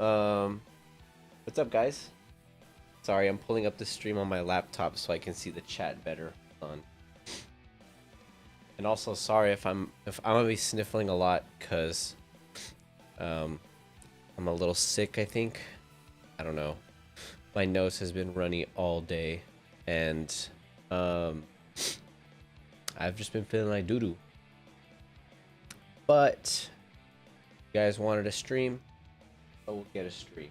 Um, what's up, guys? Sorry, I'm pulling up the stream on my laptop so I can see the chat better. Hold on. And also, sorry if I'm gonna be sniffling a lot, cause I'm a little sick. I think. I don't know. My nose has been runny all day, and I've just been feeling like doo doo. But you guys wanted a stream, so we'll get a stream.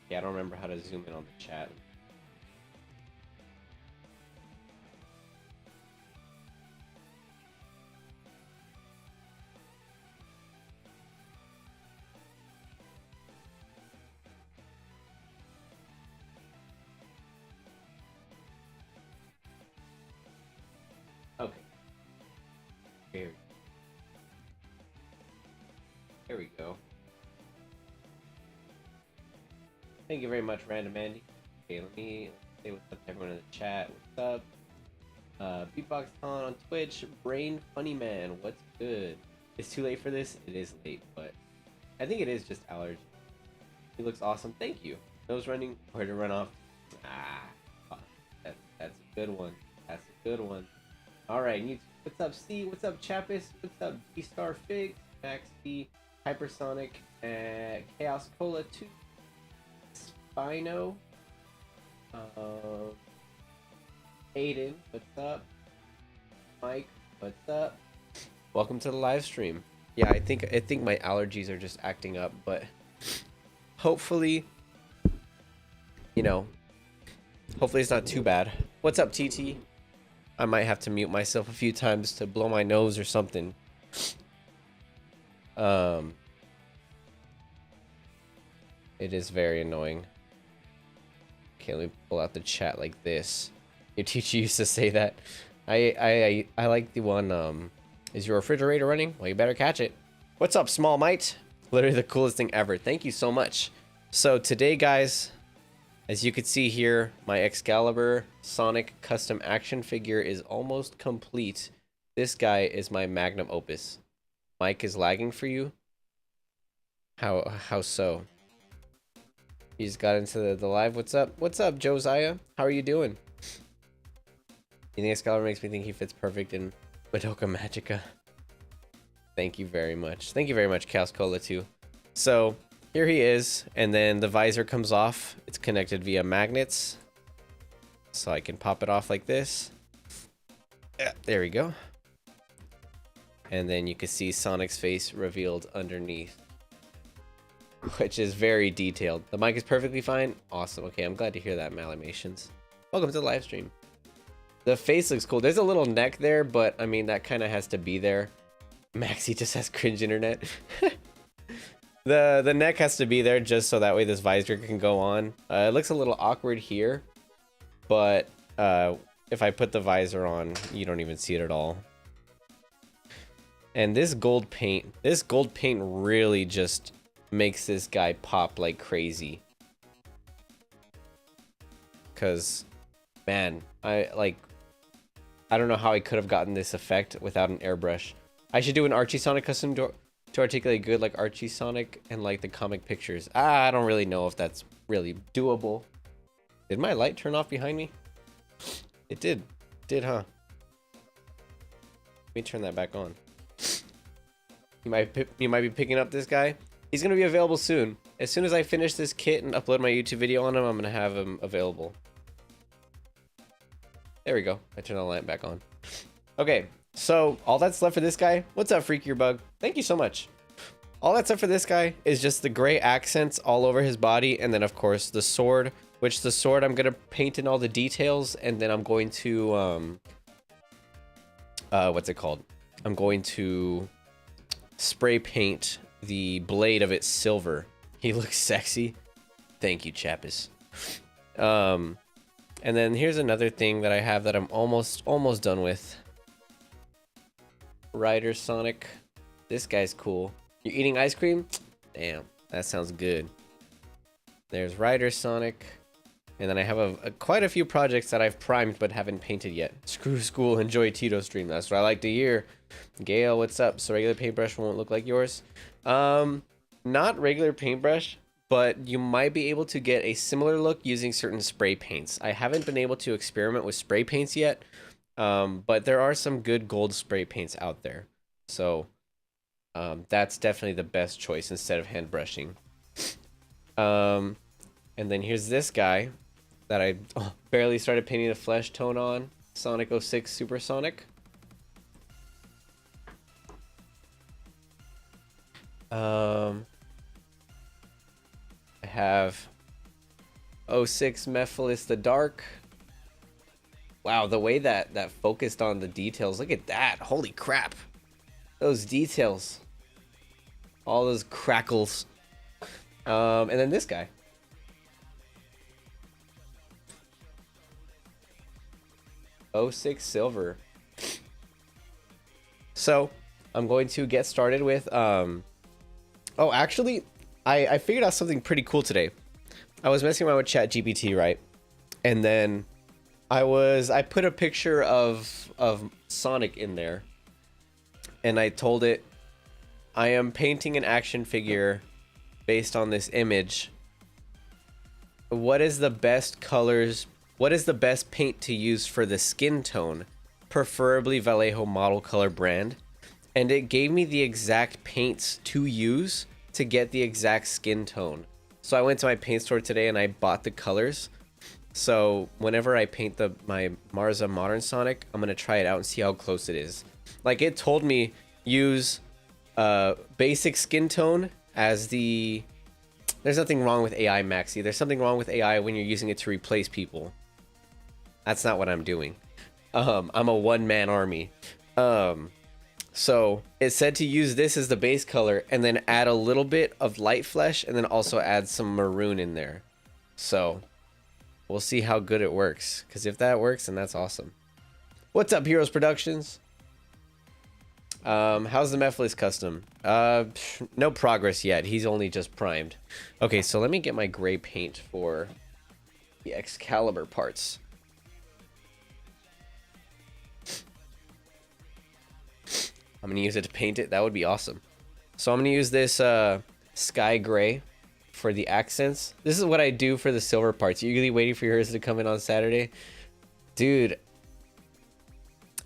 Yeah, I don't remember how to zoom in on the chat. Okay. Here we go. Thank you very much, Random Andy. Okay, let me say what's up to everyone in the chat. What's up? Beatbox on Twitch. Brain Funny Man, what's good? It's too late for this? It is late, but I think it is just allergy. He looks awesome. Thank you. Nose running. Where to run off? Ah, that's a good one. That's a good one. Alright, YouTube. What's up, C? What's up, Chappis? What's up, D-Star Fig? Max D, Hypersonic, Chaos Cola 2, Spino, Aiden, what's up? Mike, what's up? Welcome to the live stream. Yeah, I think my allergies are just acting up, but hopefully, you know, hopefully it's not too bad. What's up, TT? I might have to mute myself a few times to blow my nose or something. It is very annoying. Okay, let me pull out the chat like this. Your teacher used to say that. I like the one, is your refrigerator running? Well, you better catch it. What's up, Small Mite? Literally the coolest thing ever. Thank you so much. So today, guys, as you can see here, my Excalibur Sonic custom action figure is almost complete. This guy is my magnum opus. Mike is lagging for you? How so? He just got into the live. What's up? What's up, Josiah? How are you doing? You think Excalibur makes me think he fits perfect in Madoka Magica? Thank you very much. Thank you very much, Chaos Cola 2. So, here he is, and then the visor comes off. It's connected via magnets. So I can pop it off like this. Yeah, there we go. And then you can see Sonic's face revealed underneath, which is very detailed. The mic is perfectly fine. Awesome. Okay, I'm glad to hear that, Malamations. Welcome to the live stream. The face looks cool. There's a little neck there, but I mean, that kind of has to be there. Maxi just has cringe internet. The neck has to be there just so that way this visor can go on. It looks a little awkward here, but if I put the visor on, you don't even see it at all. And this gold paint really just makes this guy pop like crazy. Cause, man, I don't know how I could have gotten this effect without an airbrush. I should do an Archie Sonic custom to articulate good like Archie Sonic and like the comic pictures. I don't really know if that's really doable. Did my light turn off behind me? It did. Did, huh? Let me turn that back on. You might be picking up this guy. He's gonna be available soon. As soon as I finish this kit and upload my YouTube video on him, I'm gonna have him available. There we go. I turned the lamp back on. Okay, so all that's left for this guy. What's up, Freak Your Bug? Thank you so much. All that's left for this guy is just the gray accents all over his body, and then of course the sword. Which the sword I'm gonna paint in all the details, and then I'm going to what's it called? I'm going to spray paint the blade of it silver. He looks sexy. Thank you, Chappis. And then here's another thing that I have that I'm almost done with. Rider Sonic. This guy's cool. You eating ice cream? Damn, that sounds good. There's Rider Sonic. And then I have quite a few projects that I've primed but haven't painted yet. Screw school, enjoy Tito stream. That's what I like to hear. Gail, what's up? So regular paintbrush won't look like yours? Not regular paintbrush, but you might be able to get a similar look using certain spray paints. I haven't been able to experiment with spray paints yet, but there are some good gold spray paints out there. So that's definitely the best choice instead of hand brushing. And then here's this guy that I barely started painting the flesh tone on. Sonic 06 Supersonic. I have 06 Mephiles the Dark. Wow, the way that focused on the details. Look at that. Holy crap. Those details. All those crackles. And then this guy. '06 Silver. So, I'm going to get started with, oh, actually, I figured out something pretty cool today. I was messing around with ChatGPT, right? And then I put a picture of Sonic in there. And I told it, I am painting an action figure based on this image. What is the best colors? What is the best paint to use for the skin tone? Preferably Vallejo Model Color brand. And it gave me the exact paints to use to get the exact skin tone. So I went to my paint store today and I bought the colors. So whenever I paint my Marza Modern Sonic, I'm going to try it out and see how close it is. Like, it told me use basic skin tone as the... There's nothing wrong with AI, Maxi. There's something wrong with AI when you're using it to replace people. That's not what I'm doing. I'm a one-man army. So it said to use this as the base color and then add a little bit of light flesh and then also add some maroon in there. So we'll see how good it works. Because if that works, then that's awesome. What's up, Heroes Productions? How's the Mephiles custom? No progress yet. He's only just primed. Okay, so let me get my gray paint for the Excalibur parts. I'm gonna use it to paint it. That would be awesome. So I'm gonna use this sky gray for the accents. This is what I do for the silver parts. You eagerly waiting for yours to come in on Saturday? Dude,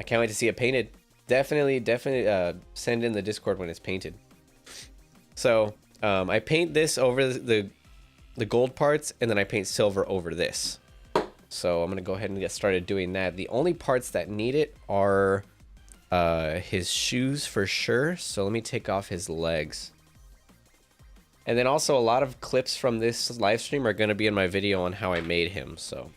I can't wait to see it painted. Definitely send in the Discord when it's painted. So I paint this over the gold parts, and then I paint silver over this. So I'm gonna go ahead and get started doing that. The only parts that need it are his shoes for sure. So let me take off his legs. And then also a lot of clips from this live stream are going to be in my video on how I made him. So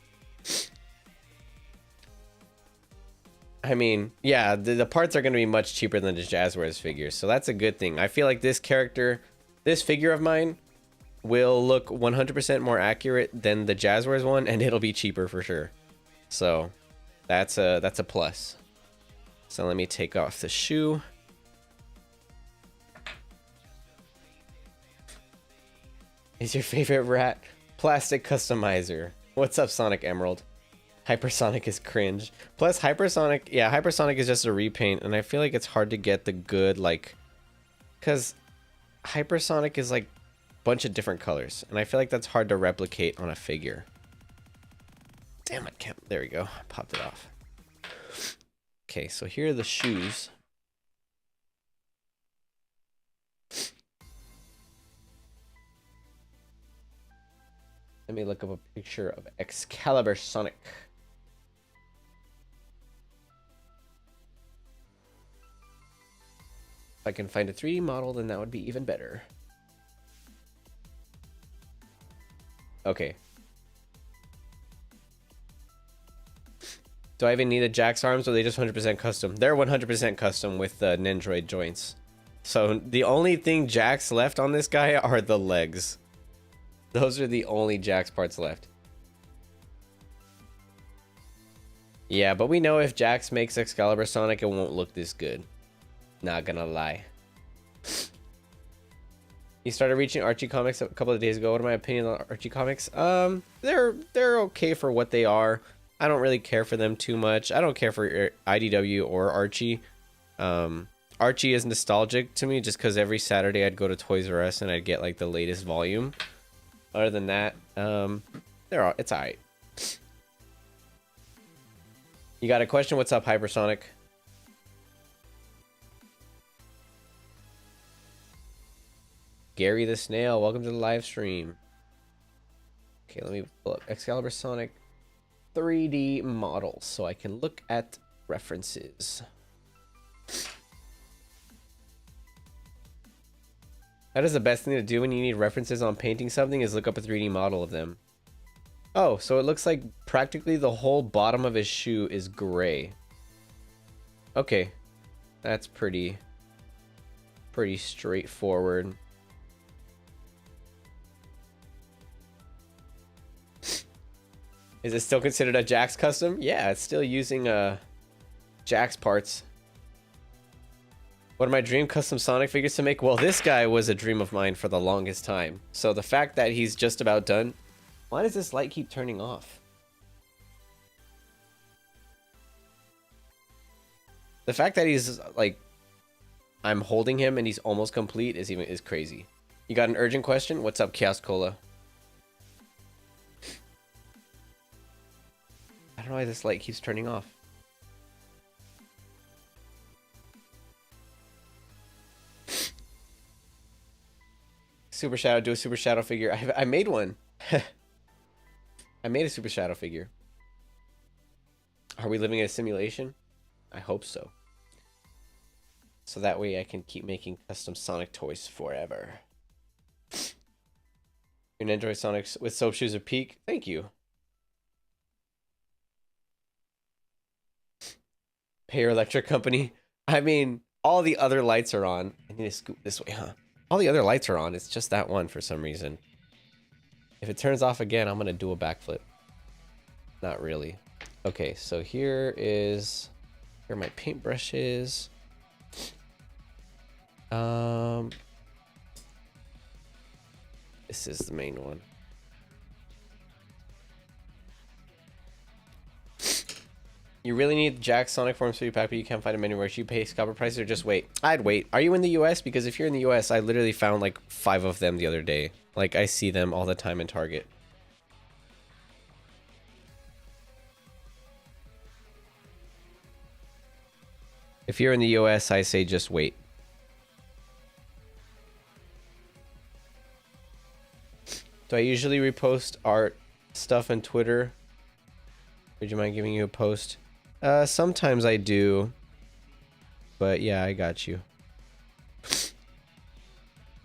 I mean, yeah, the parts are going to be much cheaper than the Jazzwares figures. So that's a good thing. I feel like this figure of mine will look 100% more accurate than the Jazzwares one, and it'll be cheaper for sure. So that's a plus. So let me take off the shoe. Is your favorite rat plastic customizer? What's up, Sonic Emerald? Hypersonic is cringe. Plus Hypersonic, yeah, Hypersonic is just a repaint, and I feel like it's hard to get the good, like, because Hypersonic is like a bunch of different colors, and I feel like that's hard to replicate on a figure. Damn, I can't. There we go. I popped it off. Okay, so here are the shoes. Let me look up a picture of Excalibur Sonic. If I can find a 3D model, then that would be even better. Okay. Do I even need the Jax arms, or are they just 100% custom? They're 100% custom with the Nendroid joints. So the only thing Jax left on this guy are the legs. Those are the only Jax parts left. Yeah, but we know if Jax makes Excalibur Sonic, it won't look this good. Not gonna lie. You started reaching Archie comics a couple of days ago. What are my opinion on Archie comics? They're okay for what they are. I don't really care for them too much. I don't care for IDW or Archie. Archie is nostalgic to me just because every Saturday I'd go to Toys R Us and I'd get like the latest volume. Other than that, it's alright. You got a question? What's up, Hypersonic? Gary the Snail, welcome to the live stream. Okay, let me pull up Excalibur Sonic 3D models so I can look at references. That is the best thing to do when you need references on painting something is look up a 3D model of them. Oh, so it looks like practically the whole bottom of his shoe is gray. Okay, that's pretty straightforward. Is it still considered a Jax custom? Yeah, it's still using Jax parts. What are my dream custom Sonic figures to make? Well, this guy was a dream of mine for the longest time. So the fact that he's just about done... Why does this light keep turning off? The fact that he's like... I'm holding him and he's almost complete is crazy. You got an urgent question? What's up, Chaos Cola? I don't know why this light keeps turning off. Super Shadow, do a Super Shadow figure. I made one. I made a Super Shadow figure. Are we living in a simulation? I hope so. So that way I can keep making custom Sonic toys forever. Your Android Sonics with soap shoes are peak. Thank you. Pay your electric company. I mean, all the other lights are on. I need to scoop this way, huh? All the other lights are on. It's just that one for some reason. If it turns off again, I'm going to do a backflip. Not really. Okay, so here are my paintbrushes. This is the main one. You really need Jax Sonic Forms 3 pack, but you can't find them anywhere. Should you pay scalper prices or just wait? I'd wait. Are you in the US? Because if you're in the US, I literally found like 5 of them the other day. Like, I see them all the time in Target. If you're in the US, I say just wait. Do I usually repost art stuff on Twitter? Would you mind giving you a post? Sometimes I do. But yeah, I got you.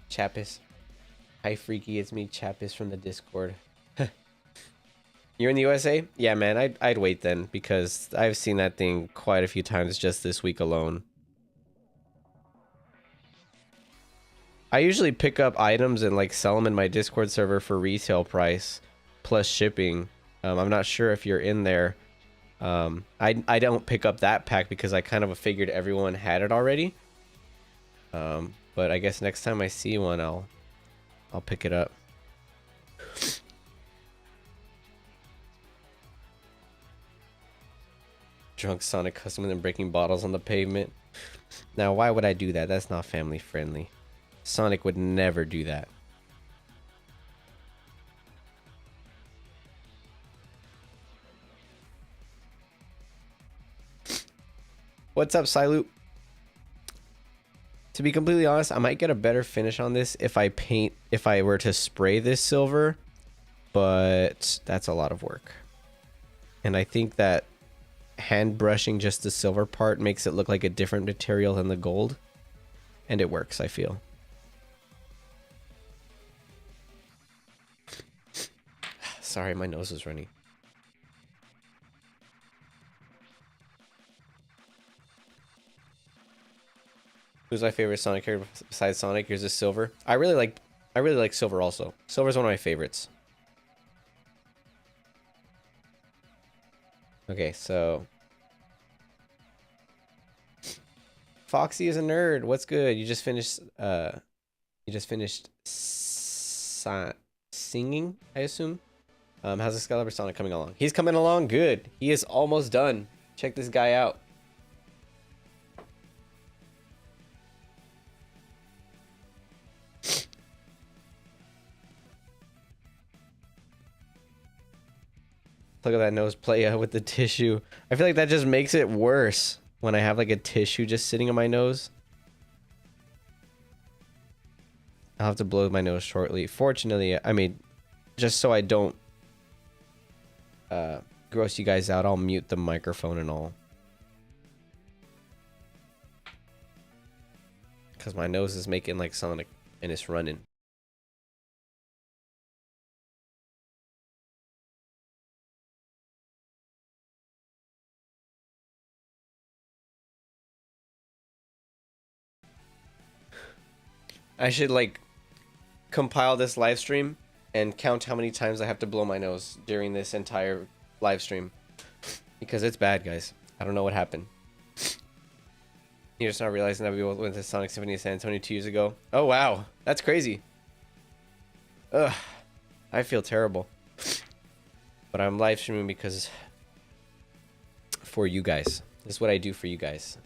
Chappis. Hi, Freaky. It's me, Chappis, from the Discord. You're in the USA? Yeah, man. I'd wait then, because I've seen that thing quite a few times just this week alone. I usually pick up items and like sell them in my Discord server for retail price plus shipping. I'm not sure if you're in there. I don't pick up that pack because I kind of figured everyone had it already. But I guess next time I see one, I'll pick it up. Drunk Sonic customer and breaking bottles on the pavement. Now, why would I do that? That's not family friendly. Sonic would never do that. What's up, Siloop? To be completely honest, I might get a better finish on this if I were to spray this silver, but that's a lot of work. And I think that hand brushing just the silver part makes it look like a different material than the gold, and it works, I feel. Sorry, my nose is running. Who's my favorite Sonic character besides Sonic? Here's a Silver. I really like Silver also. Silver's one of my favorites. Okay, so Foxy is a nerd. What's good? You just finished You just finished singing, I assume. How's Excalibur Sonic coming along? He's coming along good. He is almost done. Check this guy out. Look at that nose play with the tissue. I feel like that just makes it worse when I have like a tissue just sitting on my nose. I'll have to blow my nose shortly. Fortunately, I mean, just so I don't gross you guys out, I'll mute the microphone and all. Because my nose is making like Sonic and it's running. I should like compile this live stream and count how many times I have to blow my nose during this entire live stream. Because it's bad, guys. I don't know what happened. You're just not realizing that we both went to Sonic Symphony of San Antonio 2 years ago. Oh, wow. That's crazy. Ugh. I feel terrible. But I'm live streaming because... for you guys. This is what I do for you guys.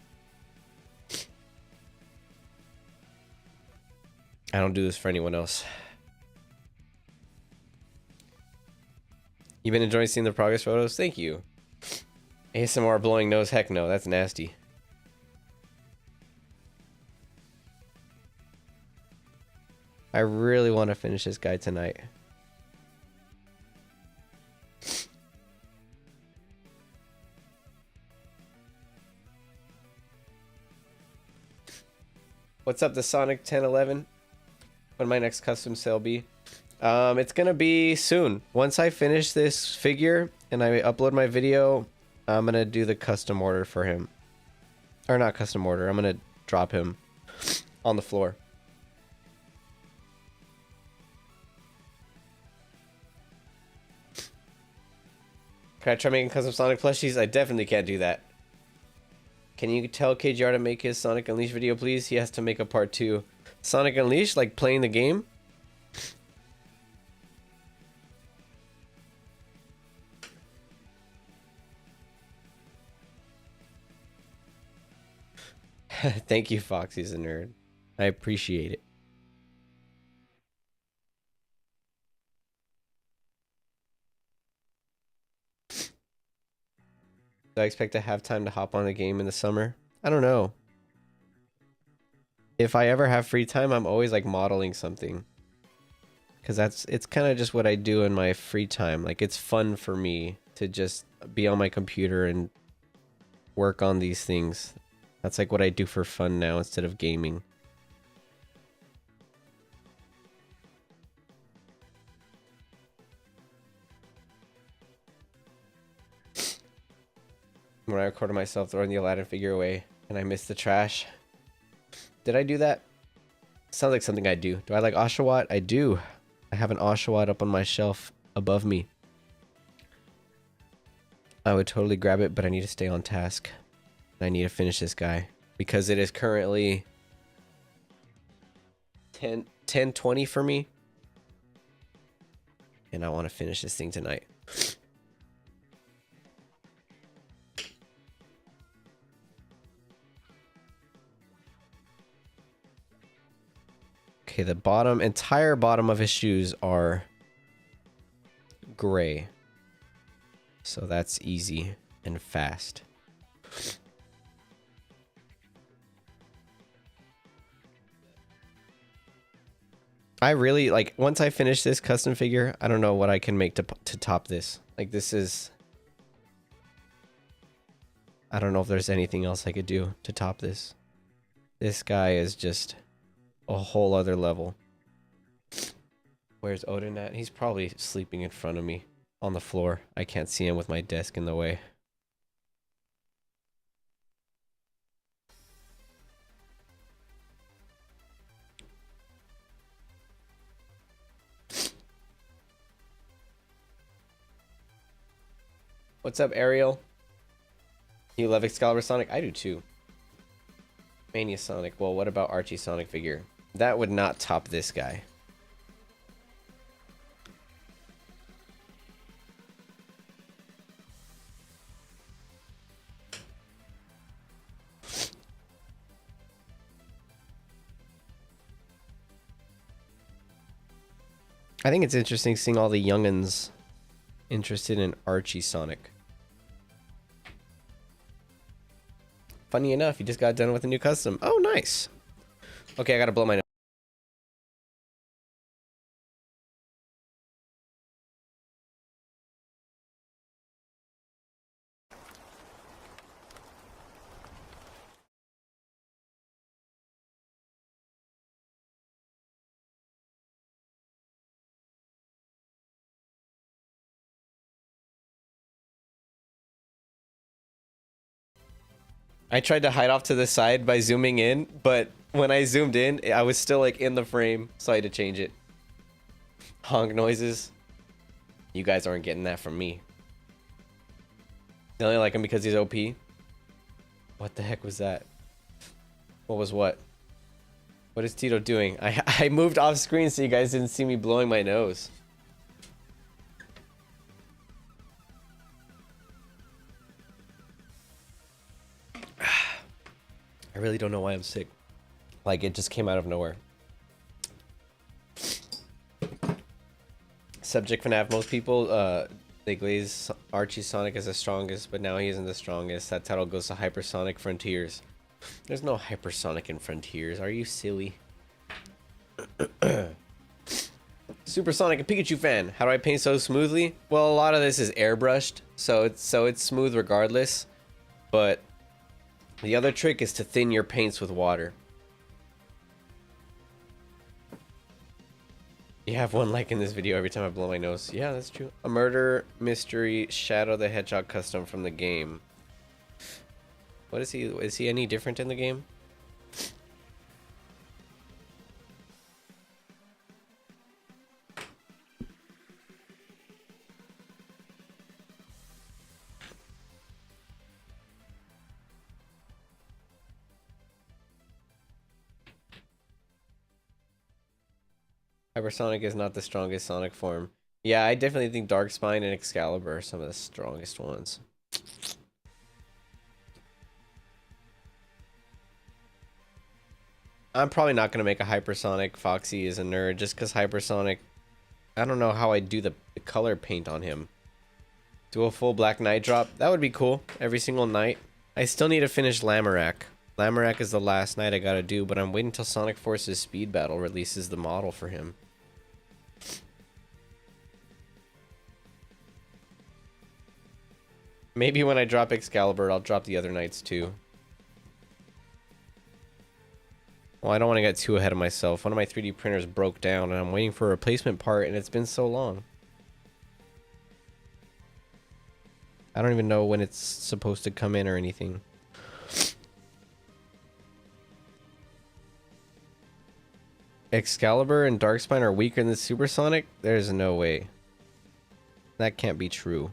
I don't do this for anyone else. You been enjoying seeing the progress photos? Thank you. ASMR blowing nose? Heck no, that's nasty. I really want to finish this guy tonight. What's up, the Sonic 1011? When my next custom sale be? It's gonna be soon. Once I finish this figure and I upload my video, I'm gonna do the custom order for him. Or not custom order, I'm gonna drop him on the floor. Can I try making custom Sonic plushies? I definitely can't do that. Can you tell KGR to make his Sonic Unleashed video, please? He has to make a part 2. Sonic Unleashed, like playing the game? Thank you, Foxy's a nerd. I appreciate it. Do I expect to have time to hop on a game in the summer? I don't know. If I ever have free time, I'm always like modeling something. Because it's kind of just what I do in my free time. Like, it's fun for me to just be on my computer and work on these things. That's like what I do for fun now instead of gaming. When I recorded myself throwing the Aladdin figure away and I missed the trash. Did I do that? Sounds like something I do. Do I like Oshawott? I do. I have an Oshawott up on my shelf above me. I would totally grab it, but I need to stay on task. I need to finish this guy because it is currently 10:20 for me. And I want to finish this thing tonight. Okay, the entire bottom of his shoes are gray. So that's easy and fast. I really, like, once I finish this custom figure, I don't know what I can make to top this. Like, this is... I don't know if there's anything else I could do to top this. This guy is just a whole other level. Where's Odin at? He's probably sleeping in front of me on the floor. I can't see him with my desk in the way. What's up, Ariel? You love Excalibur Sonic? I do too. Mania Sonic. Well, what about Archie Sonic figure? That would not top this guy. I think it's interesting seeing all the youngins interested in Archie Sonic. Funny enough, he just got done with a new custom. Oh, nice. Okay, I gotta blow my nose. I tried to hide off to the side by zooming in, but when I zoomed in, I was still like in the frame, so I had to change it. Honk noises. You guys aren't getting that from me. They only like him because he's OP. What the heck was that? What was what? What is Tito doing? I moved off screen so you guys didn't see me blowing my nose. I really don't know why I'm sick. Like, it just came out of nowhere. Subject FNAF, most people, they glaze Archie Sonic as the strongest, but now he isn't the strongest. That title goes to Hypersonic Frontiers. There's no Hypersonic in Frontiers. Are you silly? Supersonic and Pikachu fan. How do I paint so smoothly? Well, a lot of this is airbrushed, so it's smooth regardless. But the other trick is to thin your paints with water. You have one like in this video every time I blow my nose. Yeah, that's true. A murder mystery Shadow the Hedgehog custom from the game. What is he? Is he any different in the game? Hypersonic is not the strongest Sonic form. Yeah, I definitely think Darkspine and Excalibur are some of the strongest ones. I'm probably not going to make a Hypersonic. Foxy is a nerd just because Hypersonic... I don't know how I'd do the color paint on him. Do a full Black Knight drop. That would be cool. Every single night. I still need to finish Lamorak. Lamorak is the last night I gotta do, but I'm waiting until Sonic Forces Speed Battle releases the model for him. Maybe when I drop Excalibur, I'll drop the other knights too. Well, I don't want to get too ahead of myself. One of my 3D printers broke down and I'm waiting for a replacement part and it's been so long. I don't even know when it's supposed to come in or anything. Excalibur and Darkspine are weaker than Supersonic? There's no way. That can't be true.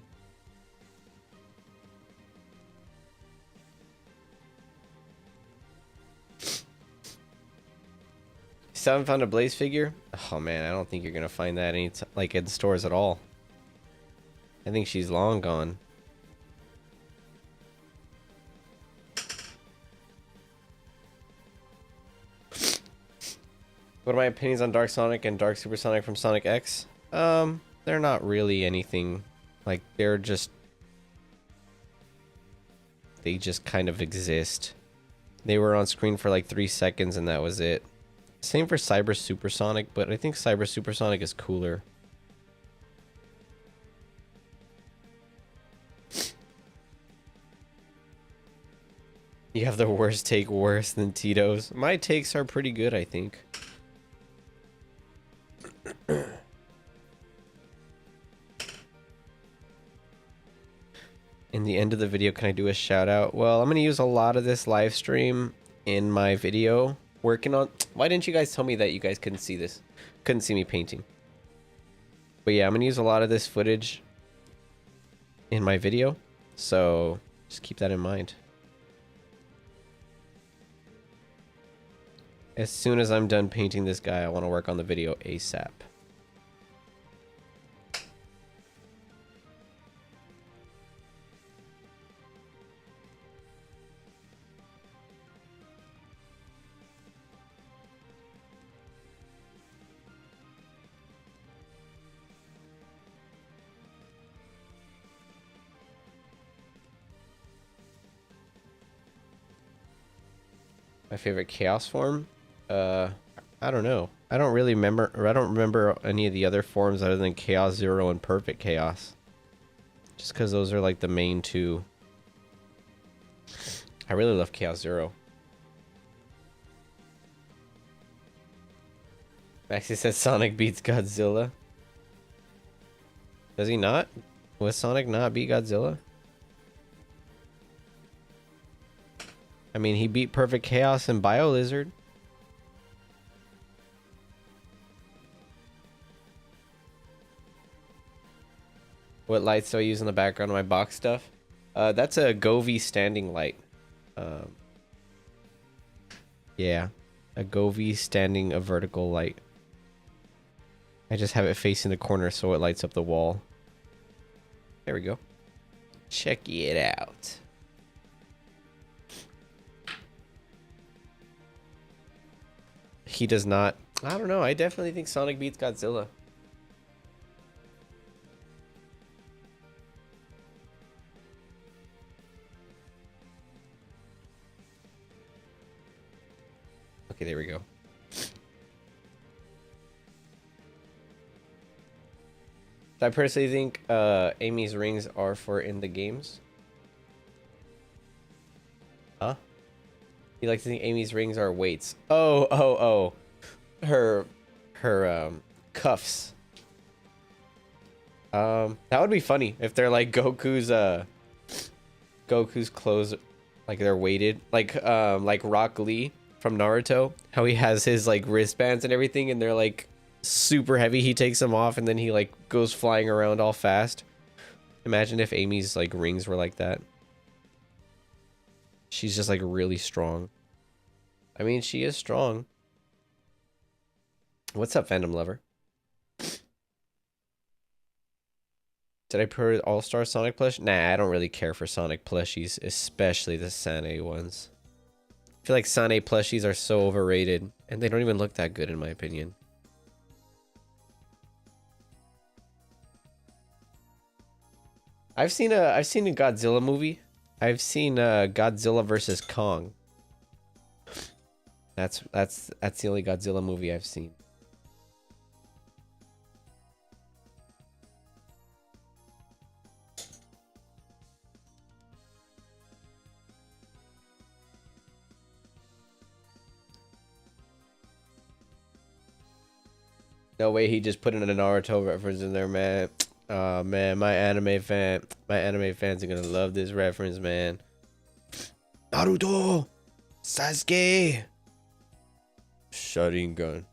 Still haven't found a Blaze figure? Oh man, I don't think you're gonna find that like in stores at all. I think she's long gone. What are my opinions on Dark Sonic and Dark Supersonic from Sonic X? They're not really anything. Like, they just kind of exist. They were on screen for like 3 seconds and that was it. Same for Cyber Supersonic, but I think Cyber Supersonic is cooler. You have the worst take worse than Tito's. My takes are pretty good, I think. In the end of the video, can I do a shout out? Well, I'm going to use a lot of this live stream in my video working on... Why didn't you guys tell me that you guys couldn't see this? Couldn't see me painting. But yeah, I'm going to use a lot of this footage in my video. So just keep that in mind. As soon as I'm done painting this guy, I want to work on the video ASAP. My favorite chaos form? I don't know. I don't really remember, or I don't remember any of the other forms other than Chaos Zero and Perfect Chaos. Just because those are like the main two. I really love Chaos Zero. Maxie said Sonic beats Godzilla. Does he not? Will Sonic not beat Godzilla? I mean, he beat Perfect Chaos and Bio Lizard. What lights do I use in the background of my box stuff? That's a Govee standing light. Yeah, a Govee standing a vertical light. I just have it facing the corner so it lights up the wall. There we go. Check it out. He does not. I don't know. I definitely think Sonic beats Godzilla. Okay, there we go. I personally think Amy's rings are for in the games. Huh? You like to think Amy's rings are weights. Oh. Her cuffs. That would be funny if they're like Goku's clothes, like they're weighted, like Rock Lee from Naruto, how he has his like wristbands and everything, and they're like super heavy. He takes them off and then he like goes flying around all fast. Imagine if Amy's like rings were like that. She's just like really strong. I mean, she is strong. What's up, fandom lover? Did I put All-Star Sonic plush? Nah, I don't really care for Sonic plushies, especially the Sane ones. I feel like Sane plushies are so overrated, and they don't even look that good in my opinion. I've seen a Godzilla movie. I've seen Godzilla versus Kong. That's the only Godzilla movie I've seen. No way he just put in a Naruto reference in there, man. Oh man, my anime fans are gonna love this reference, man. Naruto! Sasuke! Sharingan.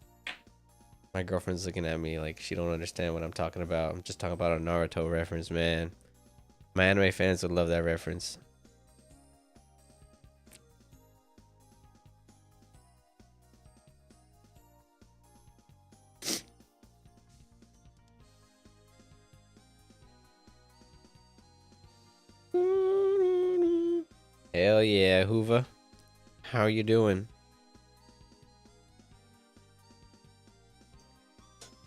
My girlfriend's looking at me like she don't understand what I'm talking about. I'm just talking about a Naruto reference, man. My anime fans would love that reference. Hell yeah, Hoover. How you doing?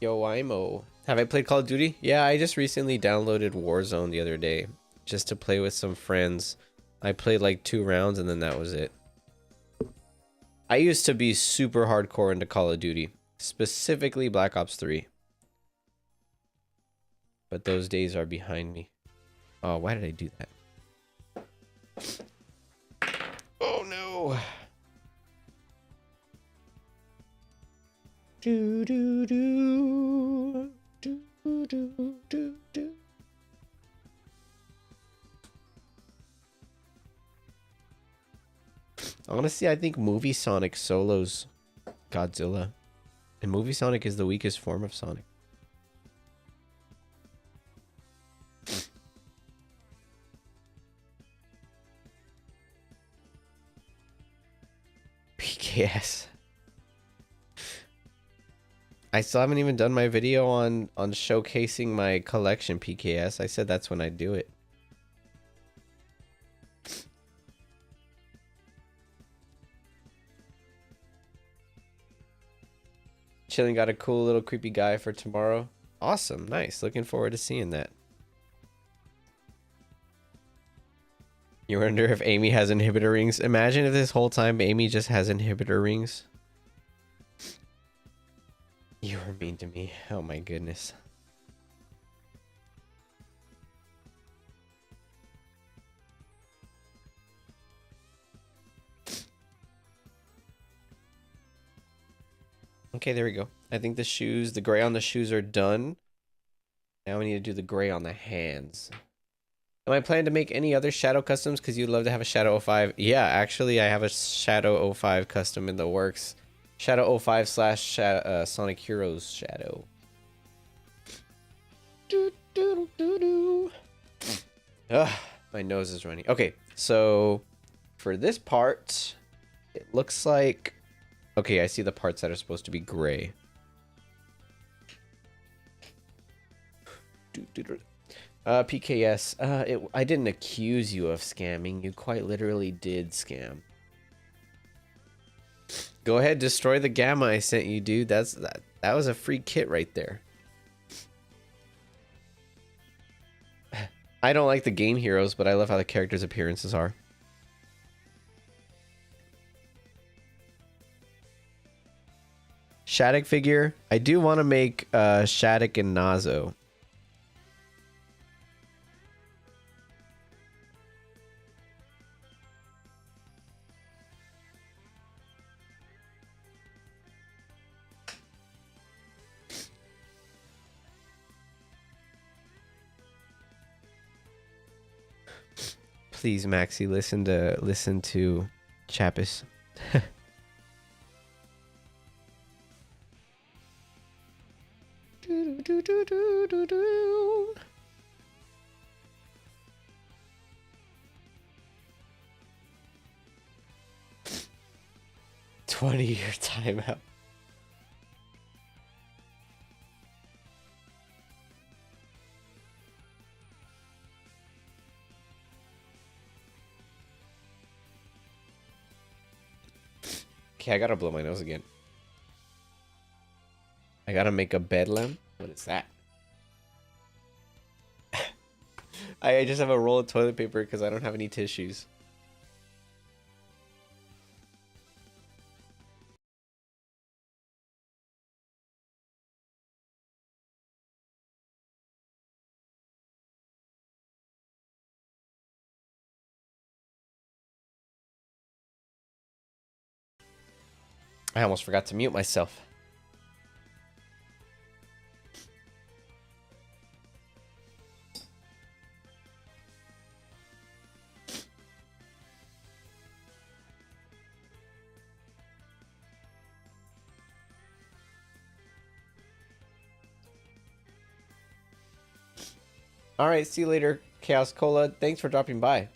Yo, Imo. Have I played Call of Duty? Yeah, I just recently downloaded Warzone the other day just to play with some friends. I played like 2 rounds and then that was it. I used to be super hardcore into Call of Duty, specifically Black Ops 3. But those days are behind me. Oh, why did I do that? Oh no. Do do do do do do do. Honestly, I think Movie Sonic solos Godzilla. And Movie Sonic is the weakest form of Sonic. PKS. I still haven't even done my video on showcasing my collection, PKS. I said that's when I do it. Chilling got a cool little creepy guy for tomorrow. Awesome, nice. Looking forward to seeing that. You wonder if Amy has inhibitor rings. Imagine if this whole time Amy just has inhibitor rings. You were mean to me. Oh my goodness. Okay, there we go. I think the shoes, the gray on the shoes are done. Now we need to do the gray on the hands. Am I planning to make any other Shadow customs? Because you'd love to have a Shadow 05. Yeah, actually, I have a Shadow 05 custom in the works. Shadow 05 slash Sonic Heroes Shadow. Ugh, my nose is running. Okay, so for this part, it looks like... Okay, I see the parts that are supposed to be gray. PKS, I didn't accuse you of scamming. You quite literally did scam. Go ahead, destroy the gamma I sent you, dude. That was a free kit right there. I don't like the game heroes, but I love how the characters' appearances are. Shattuck figure. I do want to make Shattuck and Nazo. Please, Maxi, listen to Chappis. Do, do, do, do, do, do. "20-year timeout." Okay, I gotta blow my nose again. I gotta make a bedlam. What is that? I just have a roll of toilet paper because I don't have any tissues. I almost forgot to mute myself. All right, see you later, Chaos Cola. Thanks for dropping by.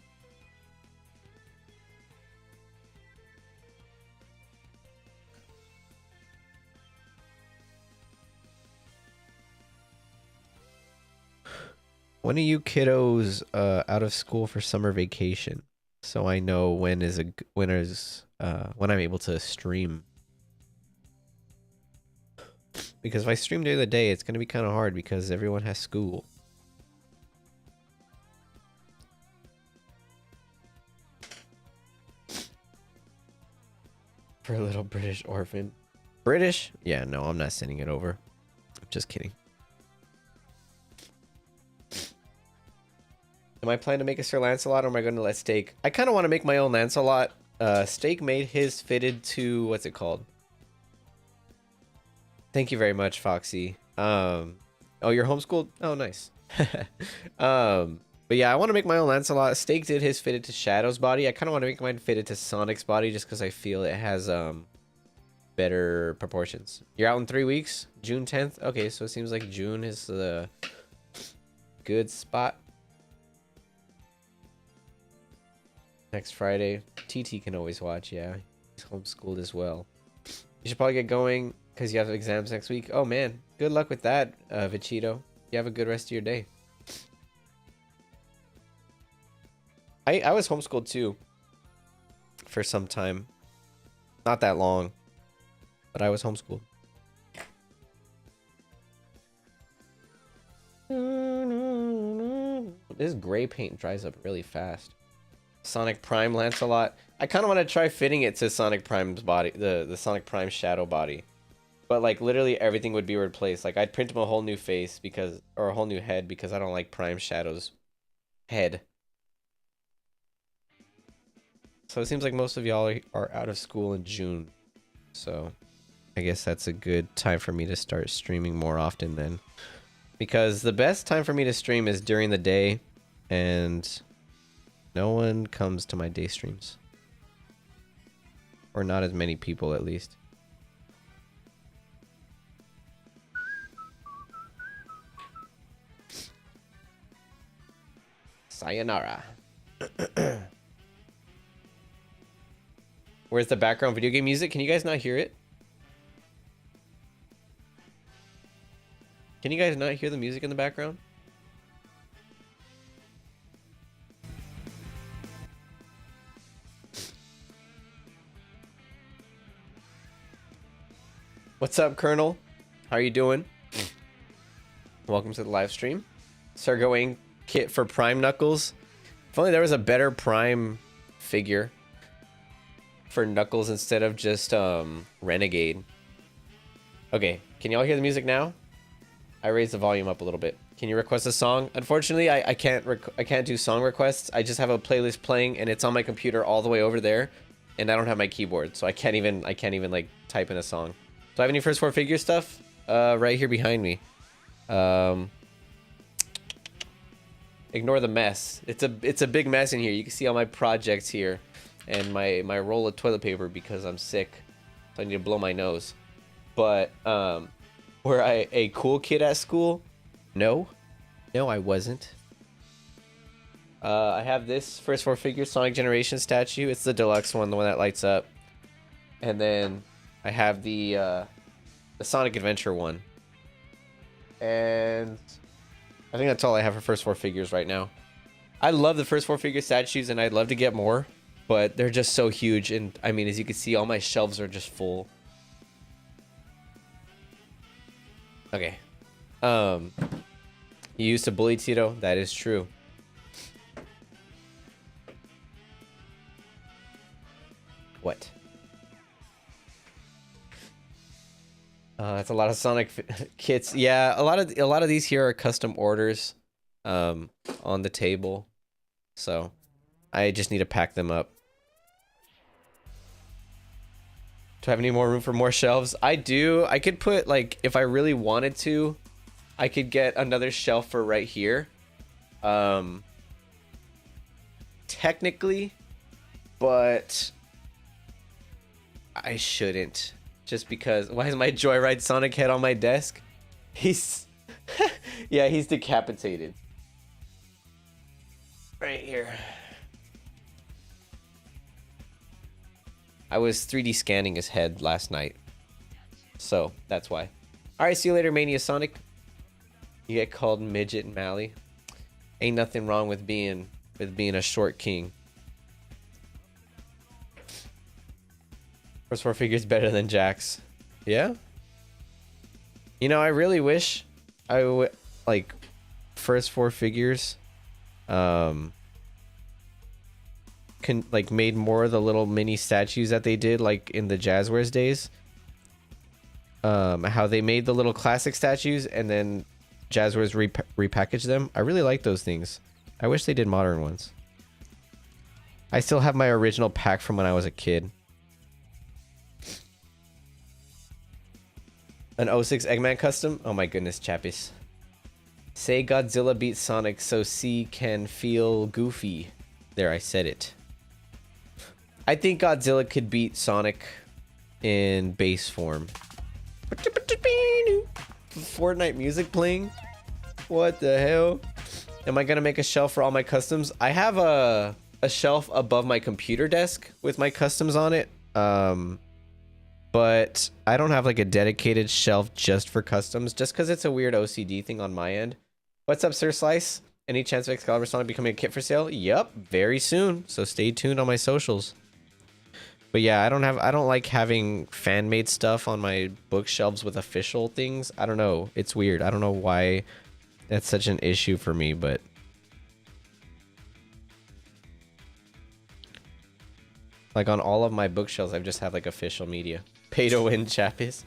When are you kiddos out of school for summer vacation? So I know when when I'm able to stream. Because if I stream during the day, it's gonna be kind of hard because everyone has school. For a little British orphan. British? Yeah, no, I'm not sending it over. I'm just kidding. Am I planning to make a Sir Lancelot or am I going to let Steak? I kind of want to make my own Lancelot. Steak made his fitted to... What's it called? Thank you very much, Foxy. Oh, you're homeschooled? Oh, nice. But yeah, I want to make my own Lancelot. Steak did his fitted to Shadow's body. I kind of want to make mine fitted to Sonic's body just because I feel it has better proportions. You're out in 3 weeks? June 10th? Okay, so it seems like June is the good spot. Next Friday. TT can always watch, yeah. He's homeschooled as well. You should probably get going. Because you have exams next week. Oh man, good luck with that, Vichito. You have a good rest of your day. I was homeschooled too for some time. Not that long, but I was homeschooled. This gray paint dries up really fast. Sonic Prime Lancelot. I kind of want to try fitting it to Sonic Prime's body, the Sonic Prime shadow body. But like literally everything would be replaced. Like I'd print him a whole new face because, or a whole new head because I don't like Prime Shadow's head. So it seems like most of y'all are out of school in June. So I guess that's a good time for me to start streaming more often then. Because the best time for me to stream is during the day and no one comes to my day streams. Or not as many people at least. Sayonara. Where's the background video game music? Can you guys not hear it? Can you guys not hear the music in the background? What's up, Colonel? How are you doing? Welcome to the live stream. Sergoing kit for Prime Knuckles. If only there was a better Prime figure for Knuckles instead of just Renegade. Okay, can y'all hear the music now? I raised the volume up a little bit. Can you request a song? Unfortunately, I can't do song requests. I just have a playlist playing and it's on my computer all the way over there, and I don't have my keyboard, so I can't even like type in a song. Do I have any first four figure stuff? Right here behind me. Ignore the mess. It's a big mess in here. You can see all my projects here and my roll of toilet paper because I'm sick, so I need to blow my nose. But were I a cool kid at school? No, I wasn't. I have this first four figure Sonic Generation statue. It's the deluxe one, the one that lights up. And then I have the Sonic Adventure one. And I think that's all I have for first four figures right now. I love the first four figure statues and I'd love to get more, but they're just so huge. And I mean, as you can see, all my shelves are just full. Okay. You used to bully Tito? That is true. What? That's a lot of Sonic kits. Yeah, a lot of these here are custom orders on the table. So I just need to pack them up. Do I have any more room for more shelves? I do. I could put, like, if I really wanted to, I could get another shelf for right here. Technically, but I shouldn't. Just because, why is my Joyride Sonic head on my desk? He's, yeah, he's decapitated. Right here. I was 3D scanning his head last night. So, that's why. Alright, see you later, Mania Sonic. You get called Midget and Mally. Ain't nothing wrong with being a short king. First four figures better than Jack's. Yeah? You know, I really wish I would, like, first four figures made more of the little mini statues that they did, like in the Jazzwares days. How they made the little classic statues and then Jazzwares repackaged them. I really like those things. I wish they did modern ones. I still have my original pack from when I was a kid. An 06 Eggman custom? Oh my goodness, chappies. Say Godzilla beats Sonic so C can feel goofy. There, I said it. I think Godzilla could beat Sonic in base form. Fortnite music playing? What the hell? Am I gonna make a shelf for all my customs? I have a shelf above my computer desk with my customs on it. but I don't have like a dedicated shelf just for customs, just because it's a weird OCD thing on my end. What's up, Sir Slice? Any chance of Excalibur Sonic becoming a kit for sale? Yep, very soon. So stay tuned on my socials. But yeah, I don't like having fan-made stuff on my bookshelves with official things. I don't know. It's weird. I don't know why that's such an issue for me, but like on all of my bookshelves, I just have like official media. Pay to win, Chappis.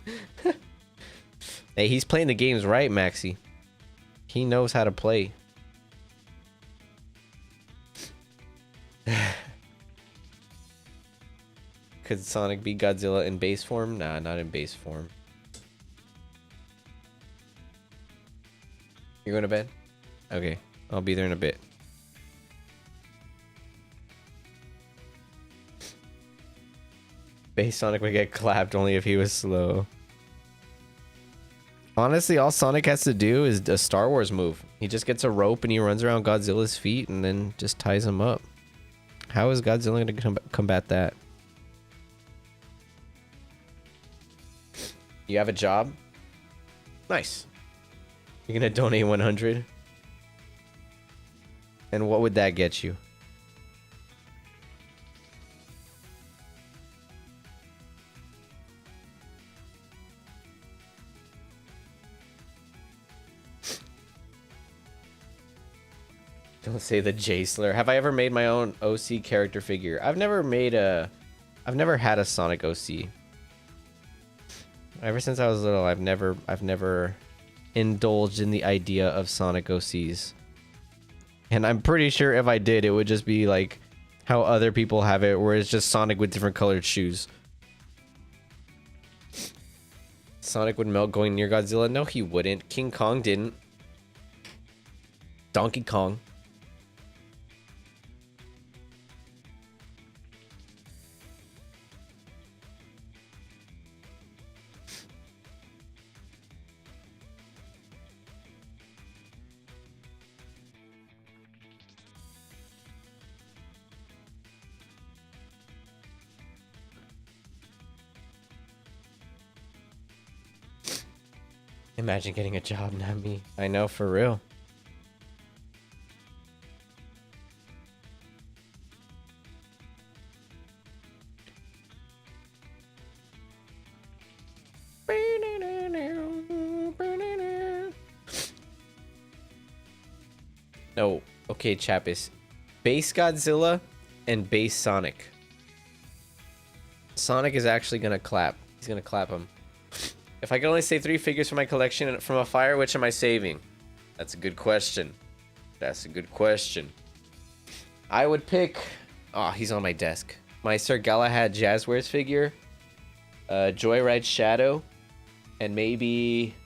Hey, he's playing the games right, Maxi. He knows how to play. Could Sonic be Godzilla in base form? Nah, not in base form. You're going to bed? Okay, I'll be there in a bit. Base Sonic would get clapped only if he was slow. Honestly, all Sonic has to do is a Star Wars move. He just gets a rope and he runs around Godzilla's feet and then just ties him up. How is Godzilla going to combat that? You have a job? Nice. You're going to donate 100? And what would that get you? Don't say the J-Slur. Have I ever made my own OC character figure? I've never had a Sonic OC. Ever since I was little, I've never indulged in the idea of Sonic OCs. And I'm pretty sure if I did, it would just be like how other people have it, where it's just Sonic with different colored shoes. Sonic would melt going near Godzilla? No, he wouldn't. King Kong didn't. Donkey Kong. Imagine getting a job, not me. I know, for real. No, okay, Chappis. Base Godzilla and base Sonic. Sonic is actually gonna clap. He's gonna clap him. If I could only save 3 figures from my collection from a fire, which am I saving? That's a good question. That's a good question. I would pick... Oh, he's on my desk. My Sir Galahad Jazzwares figure. Joyride Shadow. And maybe...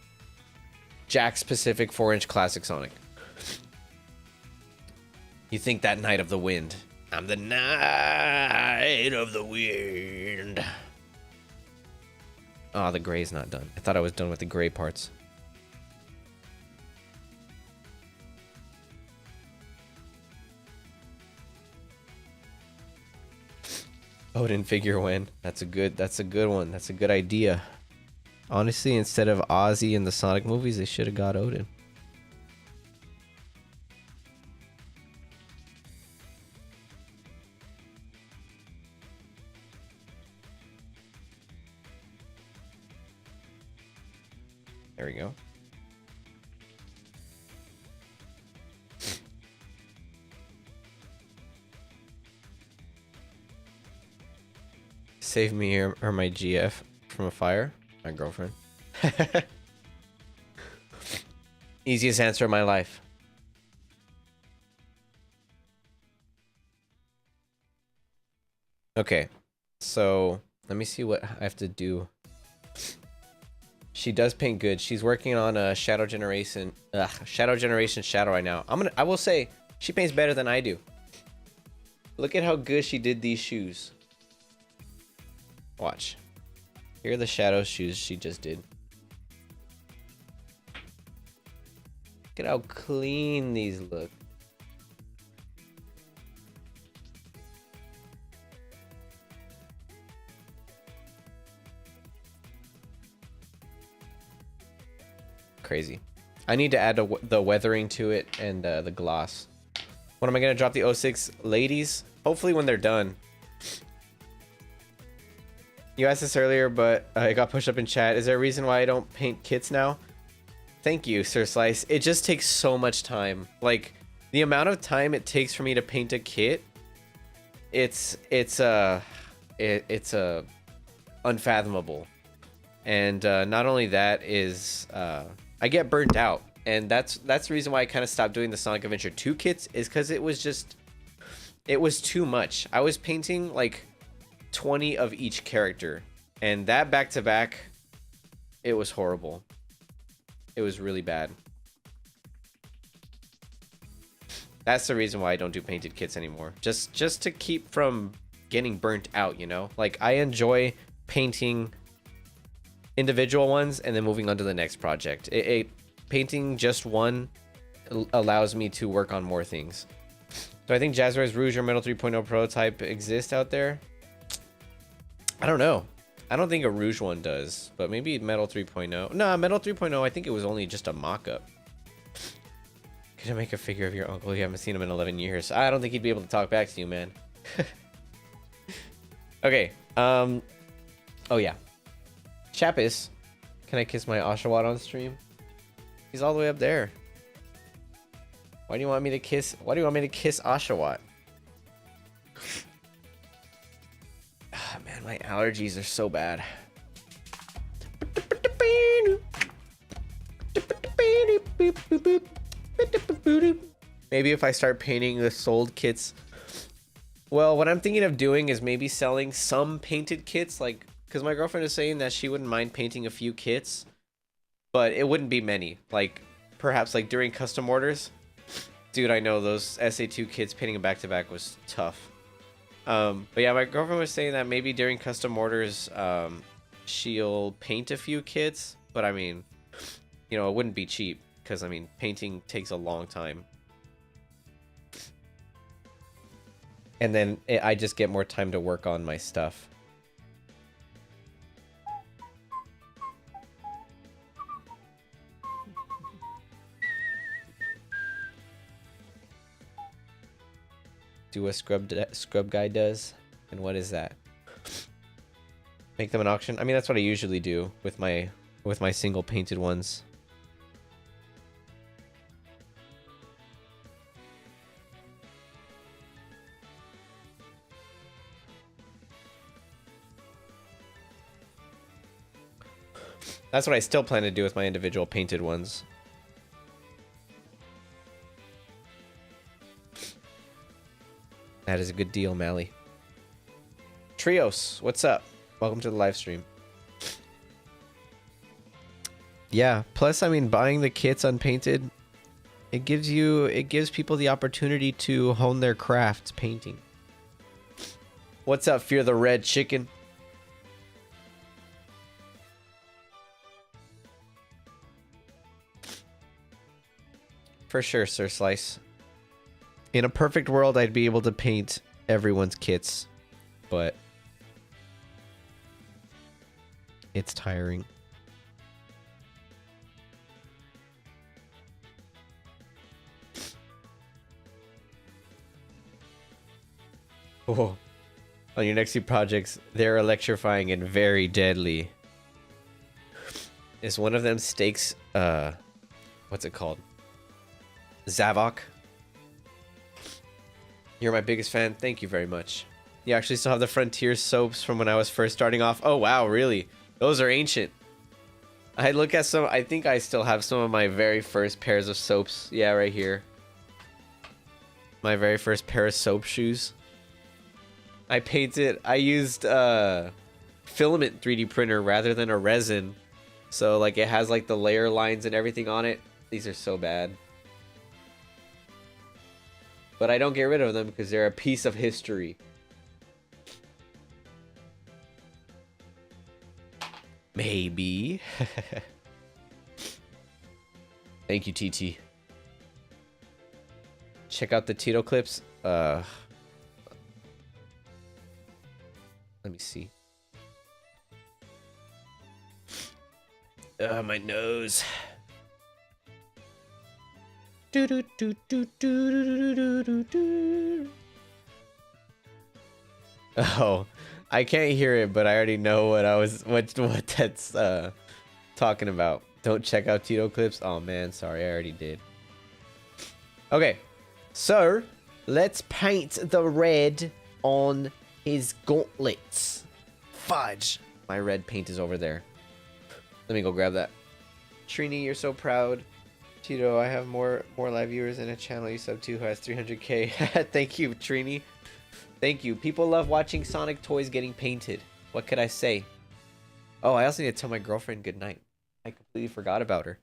Jack's Pacific 4-inch Classic Sonic. You think that Knight of the Wind. I'm the Knight of the Wind. Oh, the gray's not done. I thought I was done with the gray parts. Odin figure win. That's a good one. That's a good idea. Honestly, instead of Ozzy in the Sonic movies, they should have got Odin. There we go. Save me or my GF from a fire. My girlfriend. Easiest answer of my life. Okay. So, let me see what I have to do. She does paint good. She's working on a Shadow Generation Shadow right now. I will say she paints better than I do. Look at how good she did these shoes. Watch. Here are the Shadow shoes she just did. Look at how clean these look. crazy. I need to add the weathering to it and the gloss. When am I gonna drop the 06 ladies? Hopefully when they're done. You asked this earlier, but it got pushed up in chat. Is there a reason why I don't paint kits now? Thank you, Sir Slice. It just takes so much time. Like, the amount of time it takes for me to paint a kit, it's unfathomable. And not only that is I get burnt out, and that's the reason why I kind of stopped doing the Sonic Adventure 2 kits, is because it was too much. I was painting like 20 of each character, and that back to back, it was horrible. It was really bad. That's the reason why I don't do painted kits anymore. Just to keep from getting burnt out, you know? Like, I enjoy painting individual ones and then moving on to the next project. Painting just one allows me to work on more things. Do I think Jazzwares Rouge or Metal 3.0 prototype exist out there? I don't know. I don't think a Rouge one does, but maybe Metal 3.0. No, Metal 3.0, I think it was only just a mock-up. Could I make a figure of your uncle? You haven't seen him in 11 years. I don't think he'd be able to talk back to you, man. Okay. Oh, yeah. Chapis, can I kiss my Oshawott on stream? He's all the way up there. Why do you want me to kiss Oshawott? Ah, man, my allergies are so bad. Maybe if I start painting the sold kits. Well, what I'm thinking of doing is maybe selling some painted kits, like, because my girlfriend is saying that she wouldn't mind painting a few kits, but it wouldn't be many. Like, perhaps like during custom orders. Dude, I know those SA2 kits painting them back to back was tough. But yeah, my girlfriend was saying that maybe during custom orders, she'll paint a few kits, but I mean, you know, it wouldn't be cheap because I mean, painting takes a long time. And then I just get more time to work on my stuff. Do a scrub guy does, and what is that? Make them an auction. I mean, that's what I usually do with my single painted ones. That's what I still plan to do with my individual painted ones. That is a good deal, Mally. Trios, what's up? Welcome to the live stream. Yeah, plus, I mean, buying the kits unpainted, it gives people the opportunity to hone their crafts painting. What's up, Fear the Red Chicken? For sure, Sir Slice. In a perfect world, I'd be able to paint everyone's kits, but it's tiring. Oh, on your next few projects, they're electrifying and very deadly. Is one of them Stakes, what's it called? Zavok? You're my biggest fan. Thank you very much. You actually still have the Frontier soaps from when I was first starting off. Oh, wow, really? Those are ancient. I look at some. I think I still have some of my very first pairs of soaps. Yeah, right here. My very first pair of soap shoes. I painted. I used filament 3D printer rather than a resin. So, like, it has, like, the layer lines and everything on it. These are so bad. But I don't get rid of them because they're a piece of history. Maybe. Thank you, TT. Check out the Tito clips. Let me see. My nose. Oh, I can't hear it, but I already know what that's talking about. Don't check out Tito clips. Oh man, sorry, I already did. Okay, so let's paint the red on his gauntlets. Fudge! My red paint is over there. Let me go grab that. Trini, you're so proud. Tito, I have more live viewers in a channel you sub to who has 300k. Thank you, Trini. Thank you. People love watching Sonic toys getting painted. What could I say? Oh, I also need to tell my girlfriend goodnight. I completely forgot about her.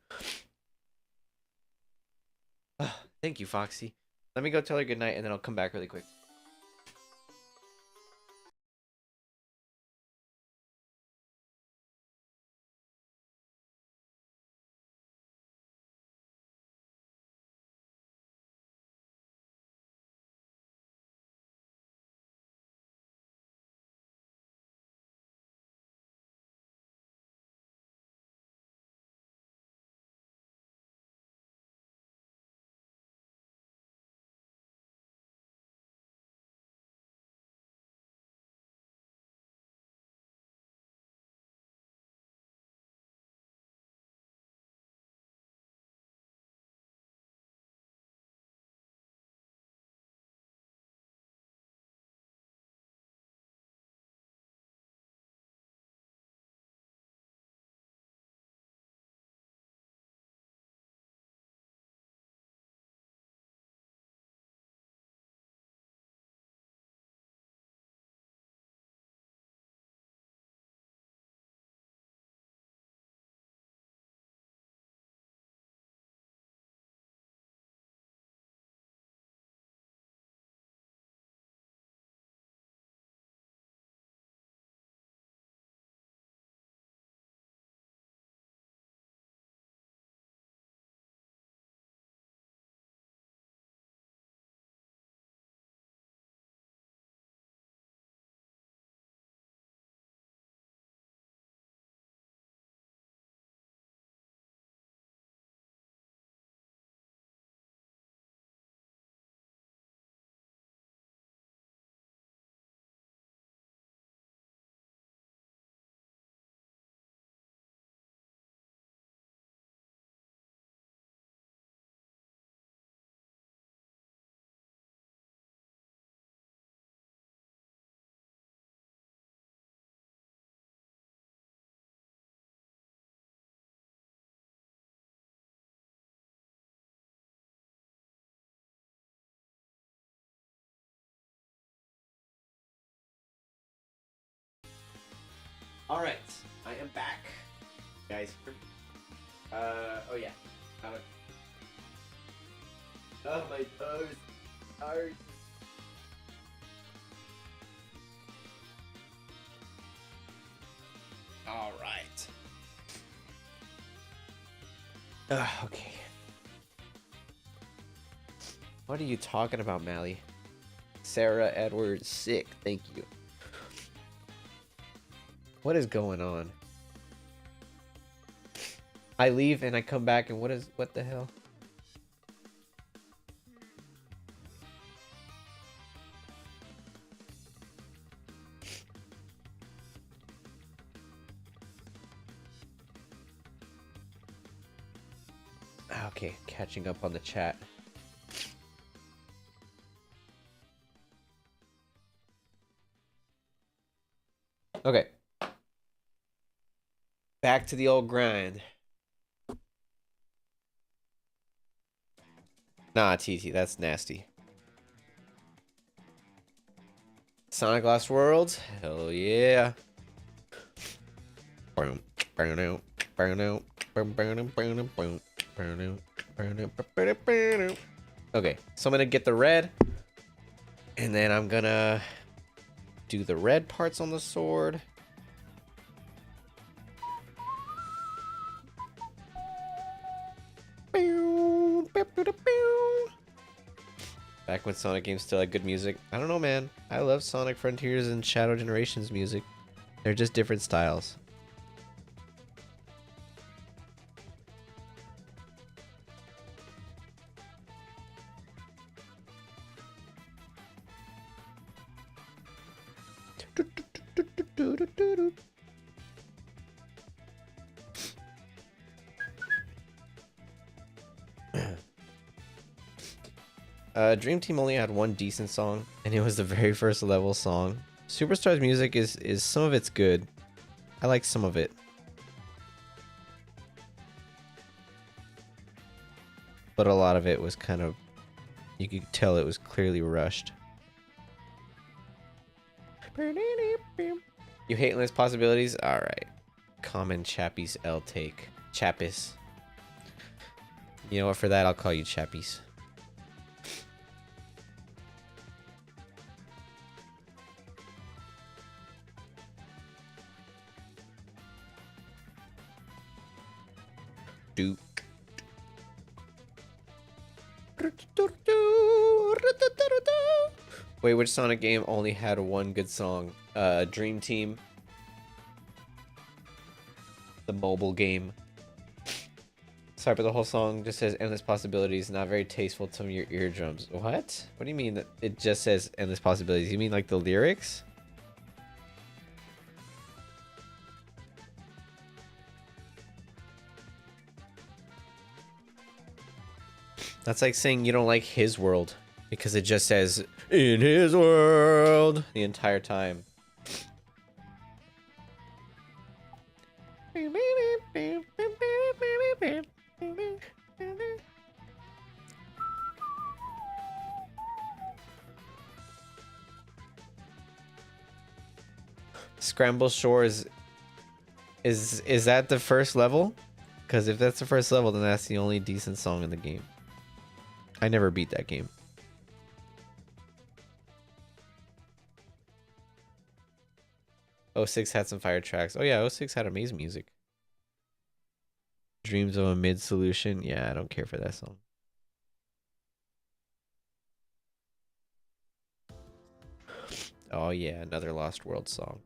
Thank you, Foxy. Let me go tell her goodnight and then I'll come back really quick. Alright, I am back. Guys, oh yeah. Oh, my toes. Hard. Alright. Okay. What are you talking about, Mally? Sarah Edwards, sick. Thank you. What is going on? I leave and I come back and what the hell? Okay, catching up on the chat. Okay. Back to the old grind. Nah, TT, that's nasty. Sonic Lost World? Hell yeah. Okay, so I'm gonna get the red. And then I'm gonna do the red parts on the sword. Back when Sonic games still had good music. I don't know, man. I love Sonic Frontiers and Shadow Generations music. They're just different styles. Dream Team only had one decent song, and it was the very first level song. Superstar's music is some of it's good. I like some of it. But a lot of it was kind of, you could tell it was clearly rushed. You hate endless possibilities? Alright. Common Chappies L take. Chappis. You know what, for that I'll call you Chappies. Duke. Wait, which Sonic game only had one good song? Dream Team. The mobile game. Sorry, but the whole song just says endless possibilities, not very tasteful to your eardrums. What? What do you mean that it just says endless possibilities? You mean like the lyrics? That's like saying you don't like his world because it just says in his world the entire time. Scramble Shores is that the first level? Because if that's the first level, then that's the only decent song in the game. I never beat that game. '06 had some fire tracks. Oh yeah, '06 had amazing music. Dreams of a Mid Solution. Yeah, I don't care for that song. Oh yeah, another Lost World song.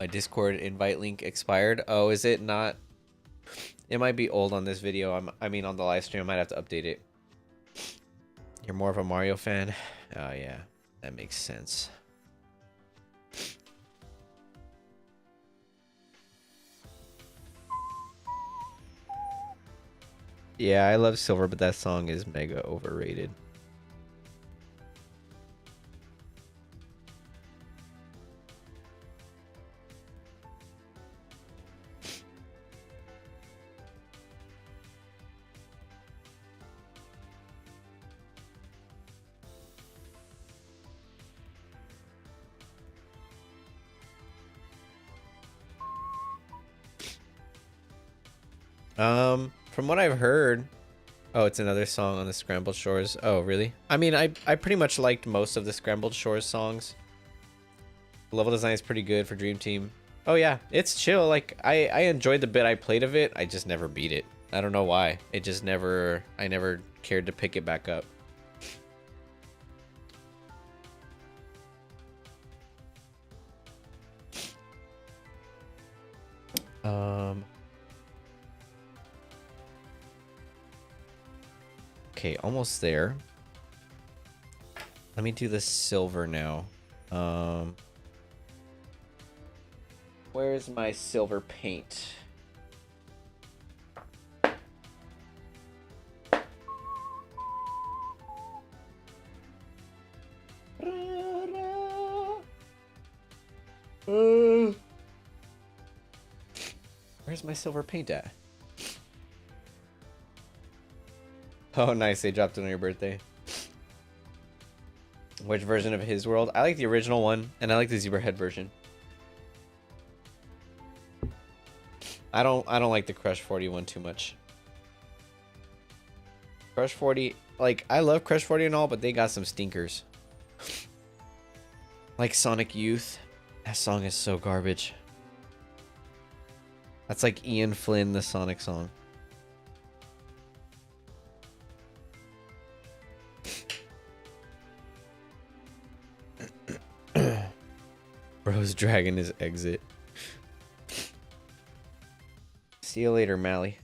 My Discord invite link expired. Oh, is it not? It might be old on this video. I mean on the live stream. I might have to update it. You're more of a Mario fan? Oh yeah, that makes sense. Yeah, I love Silver, but that song is mega overrated. From what I've heard, oh, it's another song on the Scrambled Shores. Oh, really? I mean, I pretty much liked most of the Scrambled Shores songs. The level design is pretty good for Dream Team. Oh yeah, it's chill. Like I enjoyed the bit I played of it. I just never beat it. I don't know why. It just never, I never cared to pick it back up. Okay, almost there. Let me do the silver now. Where's my silver paint? Where's my silver paint at? Oh, nice. They dropped it on your birthday. Which version of His World? I like the original one, and I like the Zebrahead version. I don't like the Crush 40 one too much. Crush 40, like, I love Crush 40 and all, but they got some stinkers. Like Sonic Youth. That song is so garbage. That's like Ian Flynn, the Sonic song. Bro's dragging his exit. See you later, Mally.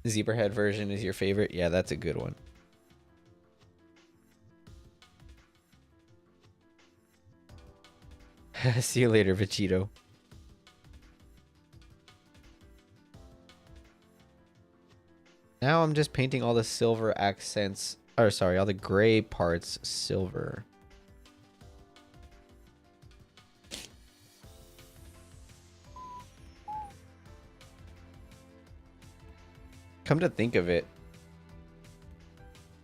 Zebrahead version is your favorite? Yeah, that's a good one. See you later, Vegito. Now I'm just painting all the silver accents. Or sorry, all the gray parts silver. Come to think of it,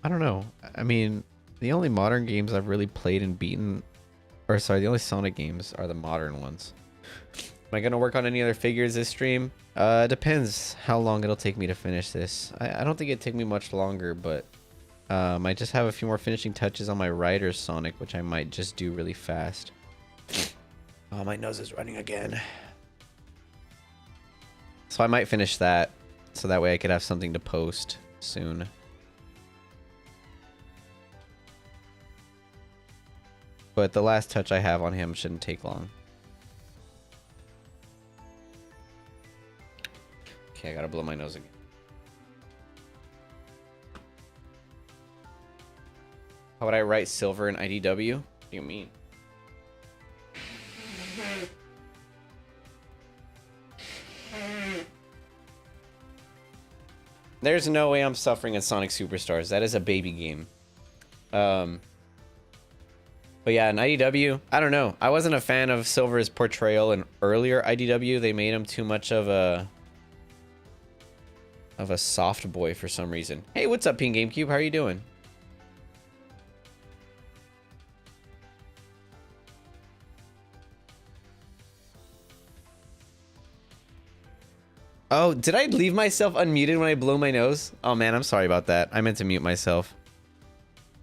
I don't know. I mean, the only modern games I've really played and beaten, or sorry, the only Sonic games are the modern ones. Am I gonna work on any other figures this stream? Depends how long it'll take me to finish this. I don't think it'd take me much longer, but I just have a few more finishing touches on my Rider Sonic, which I might just do really fast. Oh, my nose is running again. So I might finish that, so that way I could have something to post soon. But the last touch I have on him shouldn't take long. Okay, I gotta blow my nose again. How would I write silver in IDW? What do you mean? There's no way I'm suffering at Sonic Superstars. That is a baby game. But yeah, in IDW, I don't know. I wasn't a fan of Silver's portrayal in earlier IDW. They made him too much of a soft boy for some reason. Hey, what's up, Pink GameCube? How are you doing? Oh, did I leave myself unmuted when I blew my nose? Oh man, I'm sorry about that. I meant to mute myself.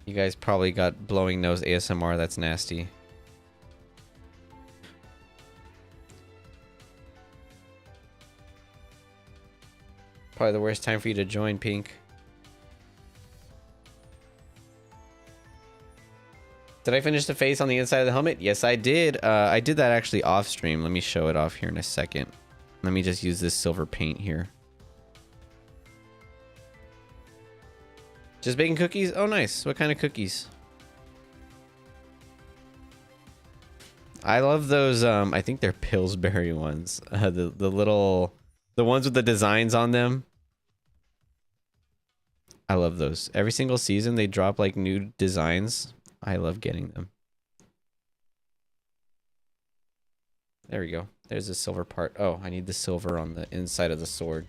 You guys probably got blowing nose ASMR. That's nasty. Probably the worst time for you to join, Pink. Did I finish the face on the inside of the helmet? Yes, I did. I did that actually off stream. Let me show it off here in a second. Let me just use this silver paint here. Just baking cookies? Oh, nice. What kind of cookies? I love those. I think they're Pillsbury ones. The ones with the designs on them. I love those. Every single season they drop like new designs. I love getting them. There we go. There's the silver part. Oh, I need the silver on the inside of the sword.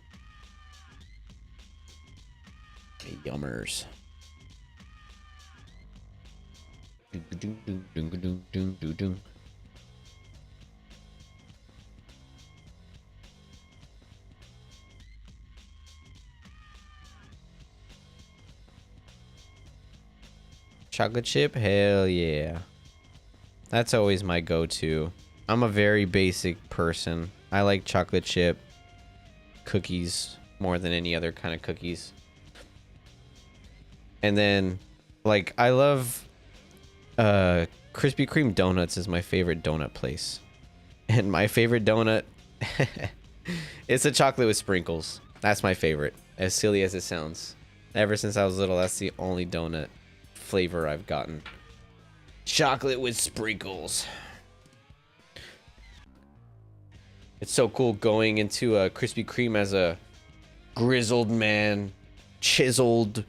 Yummers. Chocolate chip? Hell yeah. That's always my go-to. I'm a very basic person. I like chocolate chip cookies more than any other kind of cookies. And then, like, I love Krispy Kreme donuts is my favorite donut place. And my favorite donut, it's a chocolate with sprinkles. That's my favorite. As silly as it sounds. Ever since I was little, that's the only donut flavor I've gotten. Chocolate with sprinkles. It's so cool going into a Krispy Kreme as a grizzled man, chiseled,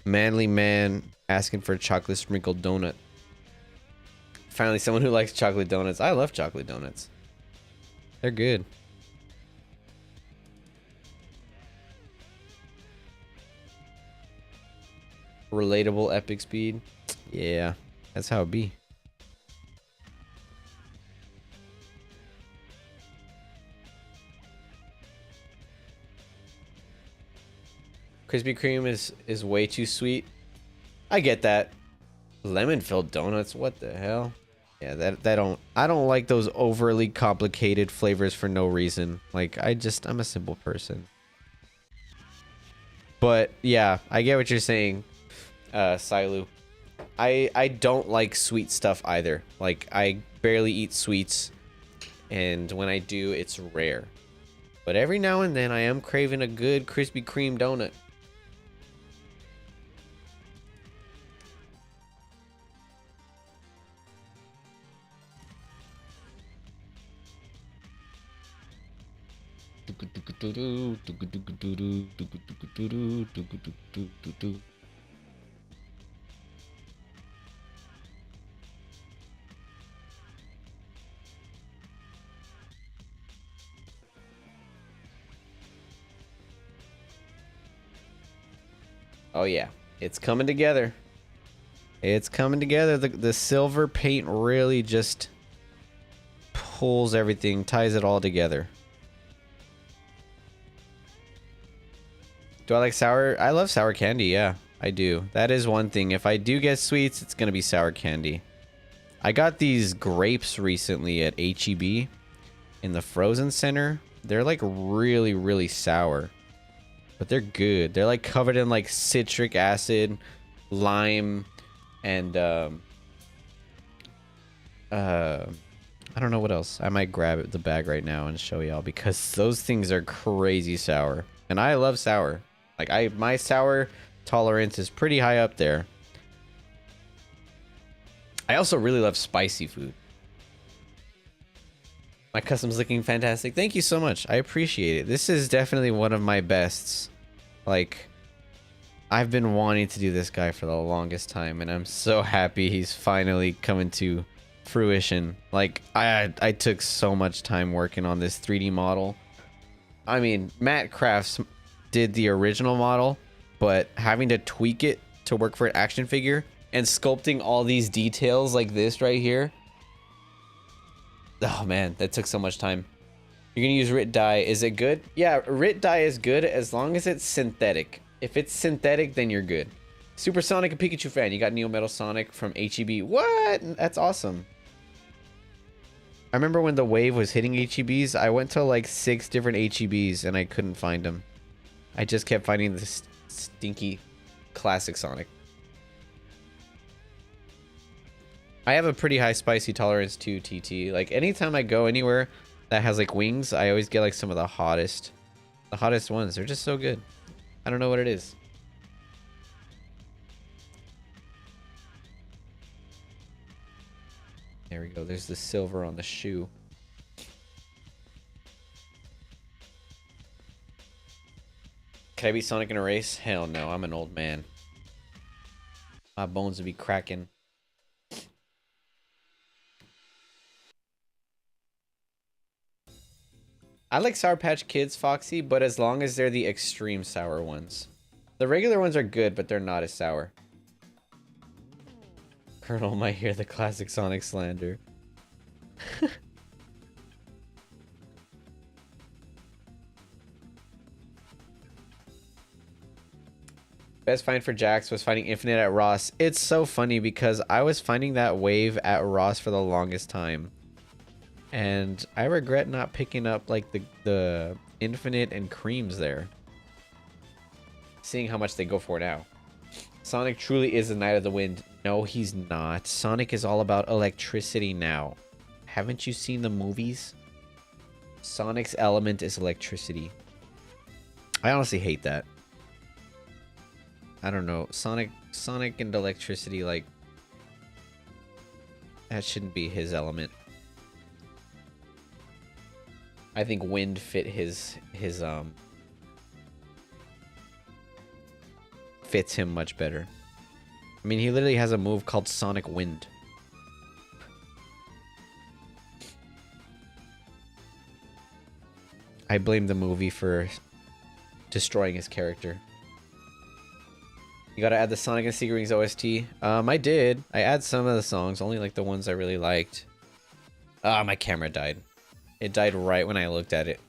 manly man asking for a chocolate sprinkled donut. Finally, someone who likes chocolate donuts. I love chocolate donuts. They're good. Relatable epic speed. Yeah, that's how it be. Krispy Kreme is way too sweet. I get that. Lemon-filled donuts, what the hell? Yeah, I don't like those overly complicated flavors for no reason. Like, I'm a simple person. But yeah, I get what you're saying, Silu. I don't like sweet stuff either. Like, I barely eat sweets, and when I do, it's rare. But every now and then I am craving a good Krispy Kreme donut. Oh yeah, it's coming together. It's coming together. The silver paint really just pulls everything, ties it all together. Do I like sour? I love sour candy, yeah, I do. That is one thing. If I do get sweets, it's gonna be sour candy. I got these grapes recently at H-E-B in the frozen center. They're like really, really sour. But they're good. They're like covered in like citric acid, lime, and I don't know what else. I might grab the bag right now and show y'all because those things are crazy sour. And I love sour. Like my sour tolerance is pretty high up there. I also really love spicy food. My custom's looking fantastic. Thank you so much. I appreciate it. This is definitely one of my bests. Like, I've been wanting to do this guy for the longest time, and I'm so happy he's finally coming to fruition. Like, I took so much time working on this 3D model. I mean, Matt Crafts did the original model, but having to tweak it to work for an action figure and sculpting all these details like this right here. Oh man, that took so much time. You're gonna use RIT dye. Is it good? Yeah, RIT dye is good as long as it's synthetic. If it's synthetic, then you're good. Super Sonic and Pikachu fan. You got Neo Metal Sonic from H-E-B. What? That's awesome. I remember when the wave was hitting H-E-Bs, I went to like 6 different H-E-Bs and I couldn't find them. I just kept finding this stinky classic Sonic. I have a pretty high spicy tolerance too, TT. Like anytime I go anywhere that has like wings, I always get like some of the hottest ones. They're just so good. I don't know what it is. There we go. There's the silver on the shoe. Can I beat Sonic in a race? Hell no, I'm an old man. My bones would be cracking. I like Sour Patch Kids, Foxy, but as long as they're the extreme sour ones. The regular ones are good, but they're not as sour. Colonel might hear the classic Sonic slander. Best find for Jax was finding Infinite at Ross. It's so funny because I was finding that wave at Ross for the longest time. And I regret not picking up like the Infinite and Creams there. Seeing how much they go for now. Sonic truly is the Knight of the Wind. No, he's not. Sonic is all about electricity now. Haven't you seen the movies? Sonic's element is electricity. I honestly hate that. I don't know. Sonic and electricity, like, that shouldn't be his element. I think wind fit his fits him much better. I mean, he literally has a move called Sonic Wind. I blame the movie for destroying his character. You gotta add the Sonic and Secret Rings OST. I did. I add some of the songs, only like the ones I really liked. Ah, my camera died. It died right when I looked at it.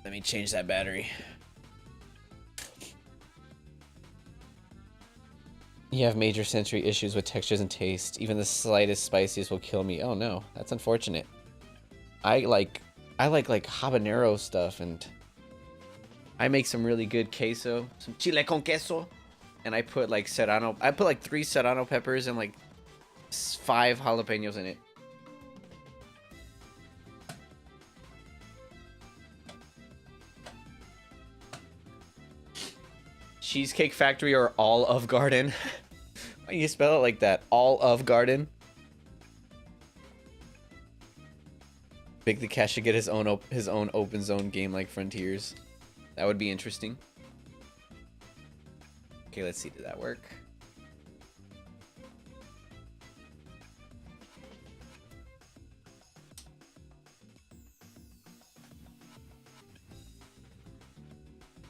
Let me change that battery. You have major sensory issues with textures and taste. Even the slightest spiciest will kill me. Oh no, that's unfortunate. I like habanero stuff, and I make some really good queso, some chile con queso, and I put like serrano. I put like 3 serrano peppers and like 5 jalapenos in it. Cheesecake Factory or All of Garden? Why do you spell it like that? All of Garden? Big the Cat should get his own open zone game like Frontiers. That would be interesting. Okay, let's see. Did that work?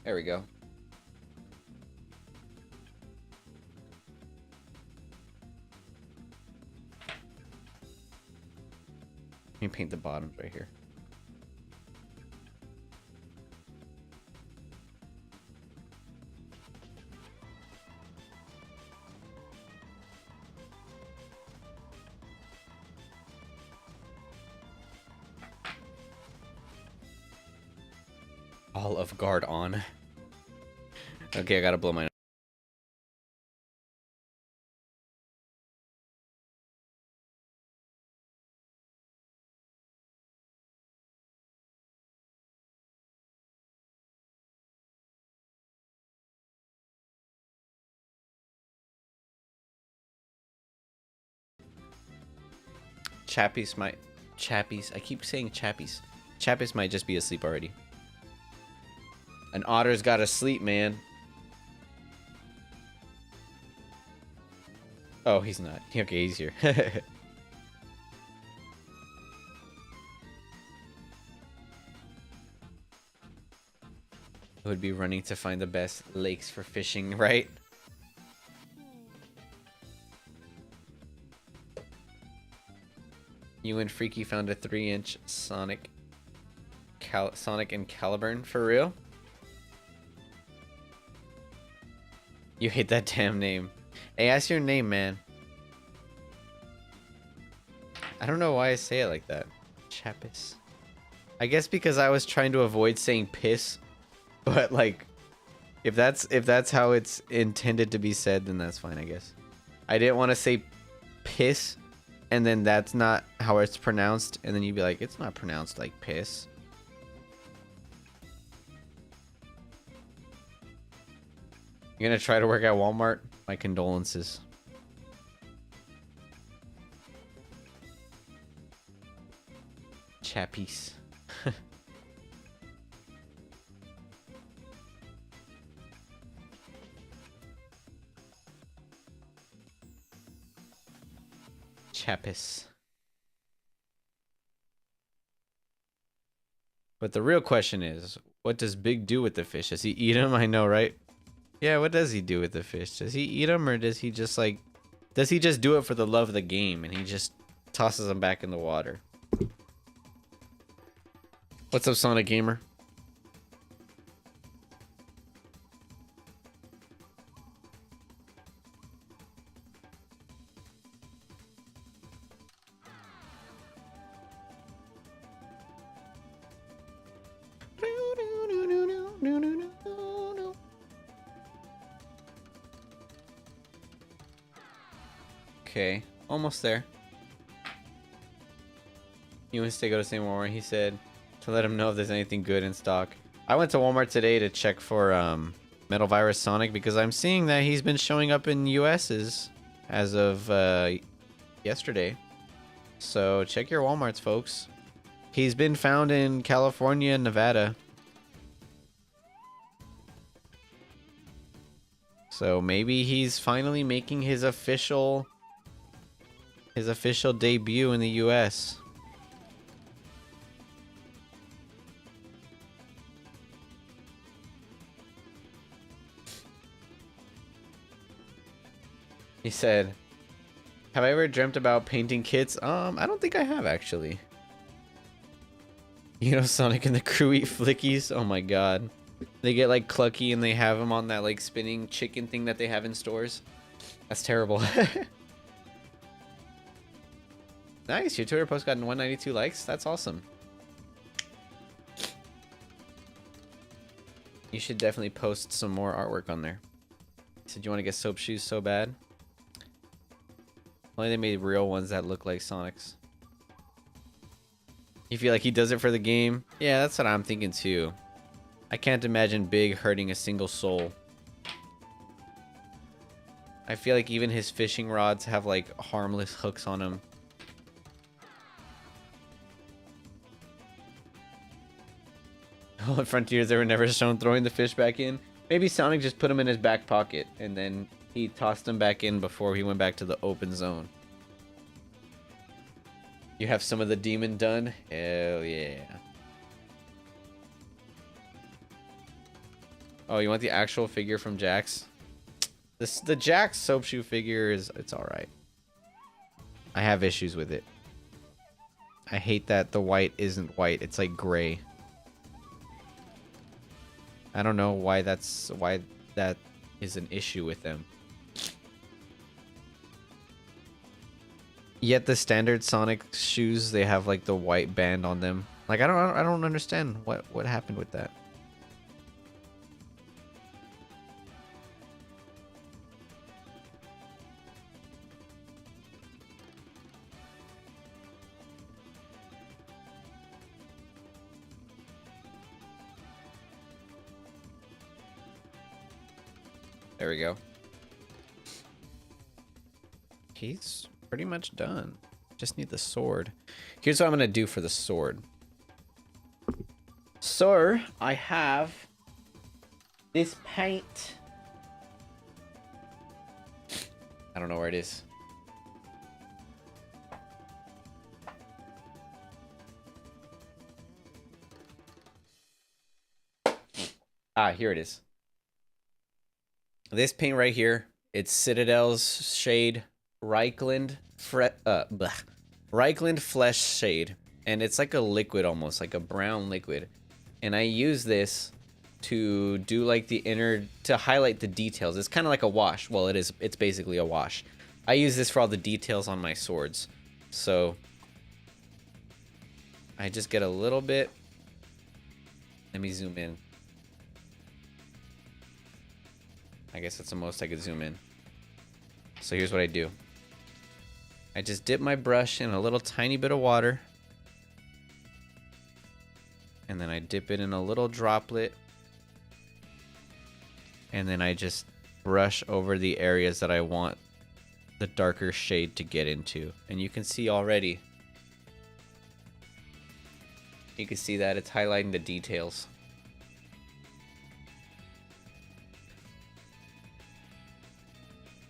There we go. Let me paint the bottoms right here. Olive Guard on. Okay, I gotta blow my nose. Chappies. I keep saying Chappies. Chappies might just be asleep already. An otter's gotta sleep, man. Oh, he's not. Okay, he's here. Would be running to find the best lakes for fishing, right? You and Freaky found a 3-inch Sonic and Caliburn for real? You hate that damn name. Hey, that's your name, man. I don't know why I say it like that. Chappis. I guess because I was trying to avoid saying piss, but like, if that's how it's intended to be said, then that's fine, I guess. I didn't want to say piss, and then that's not how it's pronounced, and then you'd be like, it's not pronounced like piss. You're gonna try to work at Walmart? My condolences. Chappies. Chappis. But the real question is, what does Big do with the fish? Does he eat them? I know, right? Yeah, what does he do with the fish? Does he eat them, or does he just like... Does he just do it for the love of the game and he just tosses them back in the water? What's up, Sonic Gamer? Okay, almost there. You and Stay go to the same Walmart. He said to let him know if there's anything good in stock. I went to Walmart today to check for Metal Virus Sonic because I'm seeing that he's been showing up in US's as of yesterday. So check your Walmarts, folks. He's been found in California and Nevada. So maybe he's finally making his official debut in the US. He said, "Have I ever dreamt about painting kits?" I don't think I have, actually. You know, Sonic and the crew eat flickies? Oh my god. They get like clucky and they have them on that like spinning chicken thing that they have in stores. That's terrible. Nice, your Twitter post got 192 likes. That's awesome. You should definitely post some more artwork on there. He said you want to get soap shoes so bad. Only they made real ones that look like Sonic's. You feel like he does it for the game? Yeah, that's what I'm thinking too. I can't imagine Big hurting a single soul. I feel like even his fishing rods have like harmless hooks on them. On Frontiers, they were never shown throwing the fish back in. Maybe Sonic just put them in his back pocket and then he tossed them back in before he went back to the open zone. You have some of the demon done? Hell yeah. Oh, you want the actual figure from Jax? The Jax soap shoe figure it's alright. I have issues with it. I hate that the white isn't white. It's like gray. I don't know why that is an issue with them. Yet the standard Sonic shoes, they have like the white band on them. Like I don't understand what happened with that. There we go. He's pretty much done. Just need the sword. Here's what I'm gonna do for the sword. So, I have this paint. I don't know where it is. Ah, here it is. This paint right here, it's Citadel's shade Reichland Flesh shade, and it's like a liquid almost, like a brown liquid. And I use this to do like the inner, to highlight the details. It's kind of like a wash. Well, it's basically a wash. I use this for all the details on my swords. So I just get a little bit. Let me zoom in. I guess that's the most I could zoom in. So here's what I do. I just dip my brush in a little tiny bit of water. And then I dip it in a little droplet. And then I just brush over the areas that I want the darker shade to get into. And you can see already. You can see that it's highlighting the details.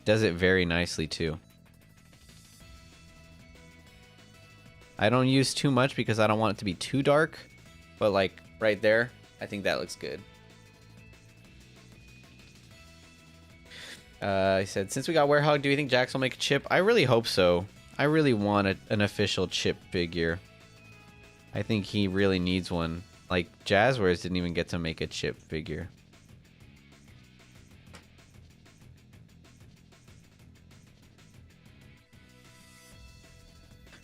Does it very nicely too. I don't use too much because I don't want it to be too dark, but like right there, I think that looks good. I said, since we got Werehog, do you think Jax will make a chip? I really hope so. I really want an official chip figure. I think he really needs one. Like Jazzwares didn't even get to make a chip figure.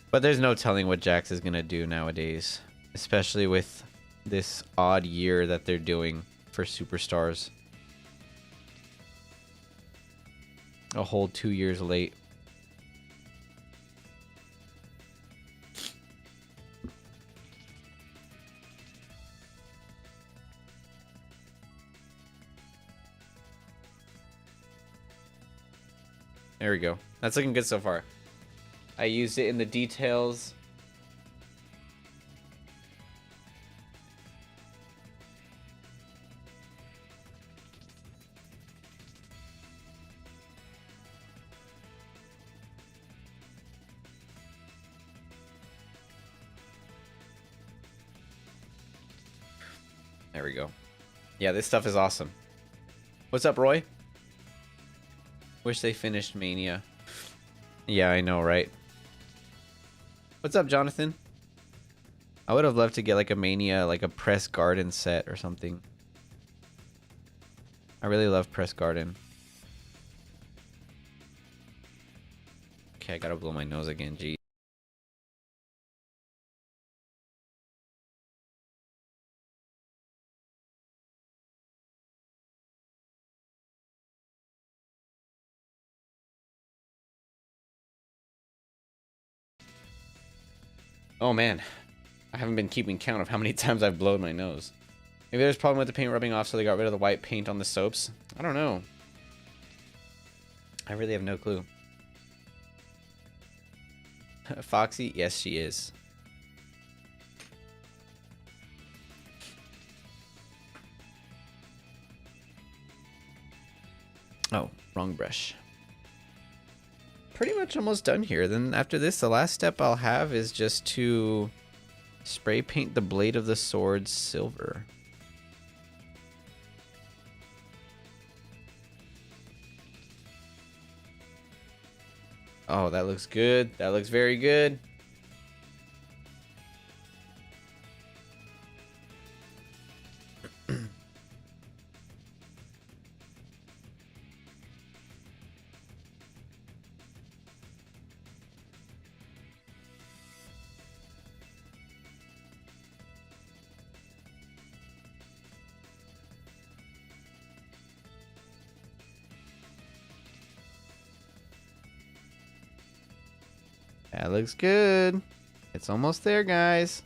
But there's no telling what Jax is going to do nowadays. Especially with this odd year that they're doing for Superstars. A whole 2 years late. There we go. That's looking good so far. I used it in the details. There we go. Yeah, this stuff is awesome. What's up, Roy? Wish they finished Mania. Yeah, I know, right? What's up, Jonathan? I would have loved to get like a Mania, like a Press Garden set or something. I really love Press Garden. Okay, I gotta blow my nose again, gee. Oh man, I haven't been keeping count of how many times I've blown my nose. Maybe there's a problem with the paint rubbing off, so they got rid of the white paint on the soaps. I don't know. I really have no clue. Foxy? Yes, she is. Oh, wrong brush. Pretty much almost done here. Then after this, the last step I'll have is just to spray paint the blade of the sword silver. Oh, that looks good. That looks very good. That looks good. It's almost there, guys.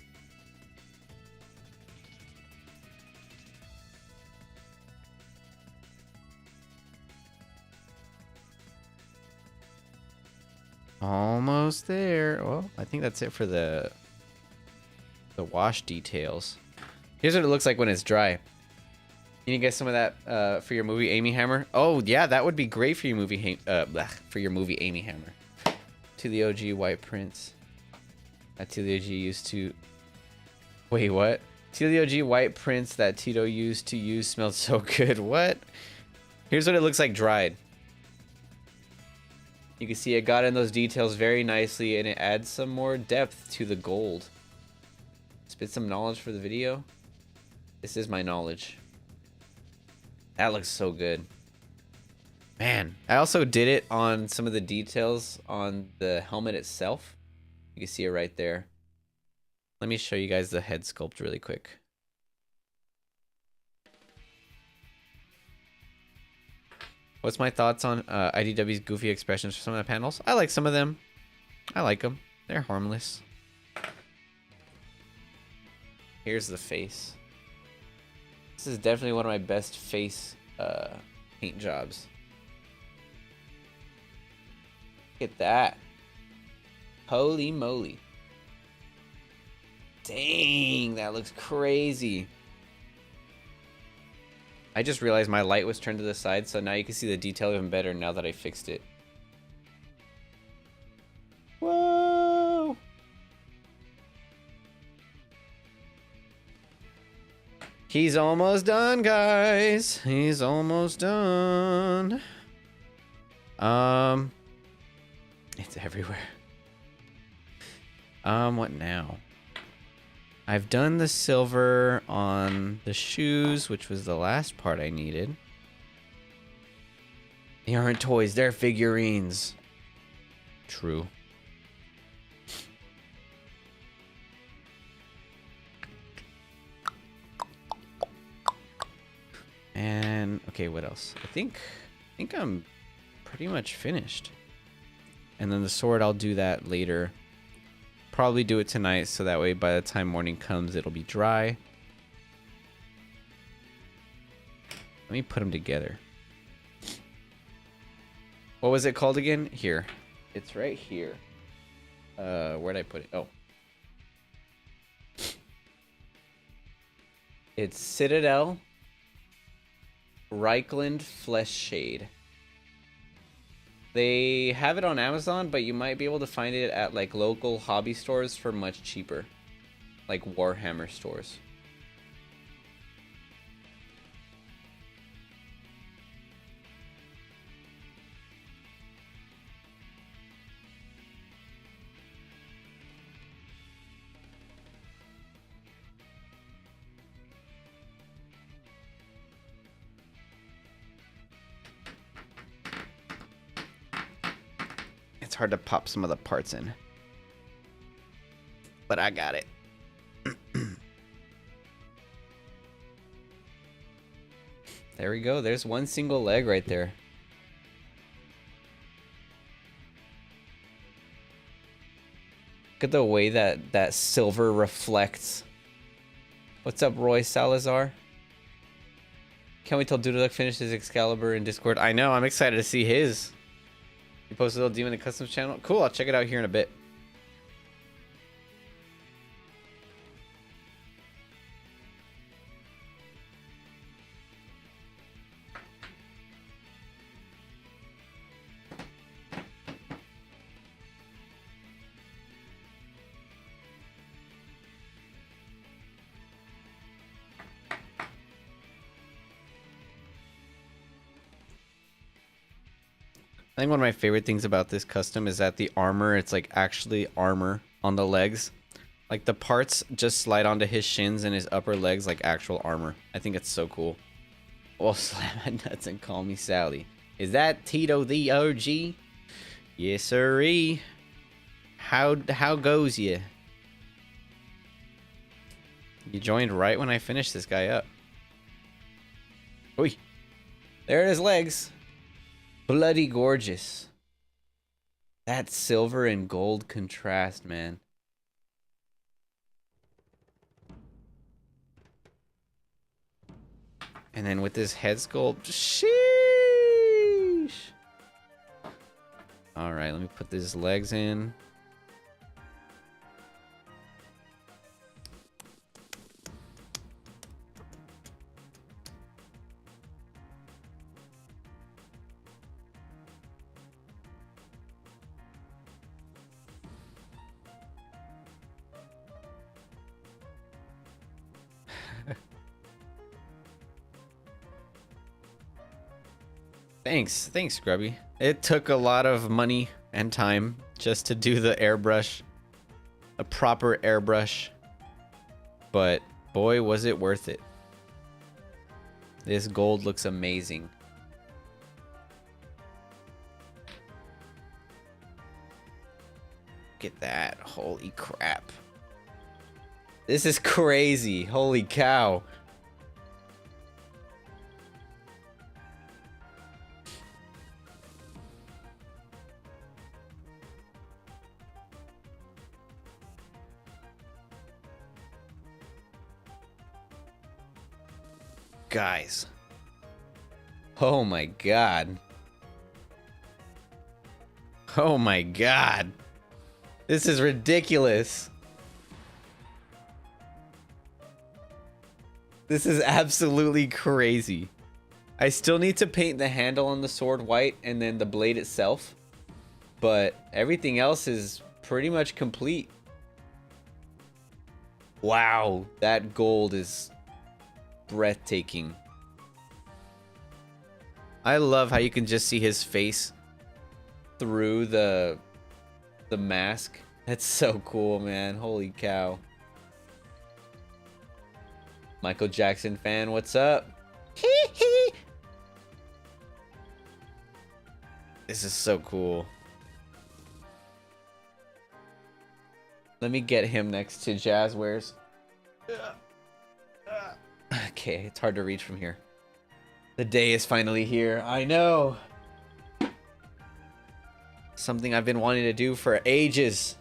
Almost there. Well, I think that's it for the wash details. Here's what it looks like when it's dry. Can you get some of that for your movie Amy Hammer? Oh yeah, that would be great for your movie Amy Hammer. To the OG White Prince. That to the OG used to. Wait, what? To the OG White Prince that Tito used to use smelled so good. What? Here's what it looks like dried. You can see it got in those details very nicely, and it adds some more depth to the gold. Spit some knowledge for the video. This is my knowledge. That looks so good. Man, I also did it on some of the details on the helmet itself. You can see it right there. Let me show you guys the head sculpt really quick. What's my thoughts on IDW's goofy expressions for some of the panels? I like some of them. I like them. They're harmless. Here's the face. This is definitely one of my best face paint jobs. Look at that. Holy moly. Dang, that looks crazy. I just realized my light was turned to the side, so now you can see the detail even better now that I fixed it. Whoa! He's almost done, guys. He's almost done. It's everywhere. What now? I've done the silver on the shoes, which was the last part I needed. They aren't toys, they're figurines. True. And okay, what else? I think I'm pretty much finished. And then the sword, I'll do that later. Probably do it tonight, so that way by the time morning comes, it'll be dry. Let me put them together. What was it called again? Here. It's right here. Where'd I put it? Oh. It's Citadel Reichland Flesh Shade. They have it on Amazon, but you might be able to find it at like local hobby stores for much cheaper. Like Warhammer stores. It's hard to pop some of the parts in. But I got it. There we go. There's one single leg right there. Look at the way that silver reflects. What's up, Roy Salazar? Can't wait till Dudeluck finishes Excalibur in Discord. I know. I'm excited to see his. You posted a little Demon in the Customs channel? Cool, I'll check it out here in a bit. I think one of my favorite things about this custom is that the armor, it's like actually armor on the legs. Like the parts just slide onto his shins and his upper legs like actual armor. I think it's so cool. Well, slam my nuts and call me Sally. Is that Tito the OG? Yes, sirree. How goes ya? You joined right when I finished this guy up. Oi. There are his legs. Bloody gorgeous. That silver and gold contrast, man. And then with this head sculpt, sheesh. All right, let me put these legs in. Thanks, Grubby. It took a lot of money and time just to do the airbrush, a proper airbrush, but boy, was it worth it. This gold looks amazing. Look at that, holy crap. This is crazy, holy cow. Guys. Oh my god. Oh my god. This is ridiculous. This is absolutely crazy. I still need to paint the handle on the sword white and then the blade itself. But everything else is pretty much complete. Wow, that gold is breathtaking. I love how you can just see his face through the mask. That's so cool, man. Holy cow. Michael Jackson fan, what's up? This is so cool. Let me get him next to Jazzwares. Okay, it's hard to reach from here. The day is finally here. I know. Something I've been wanting to do for ages.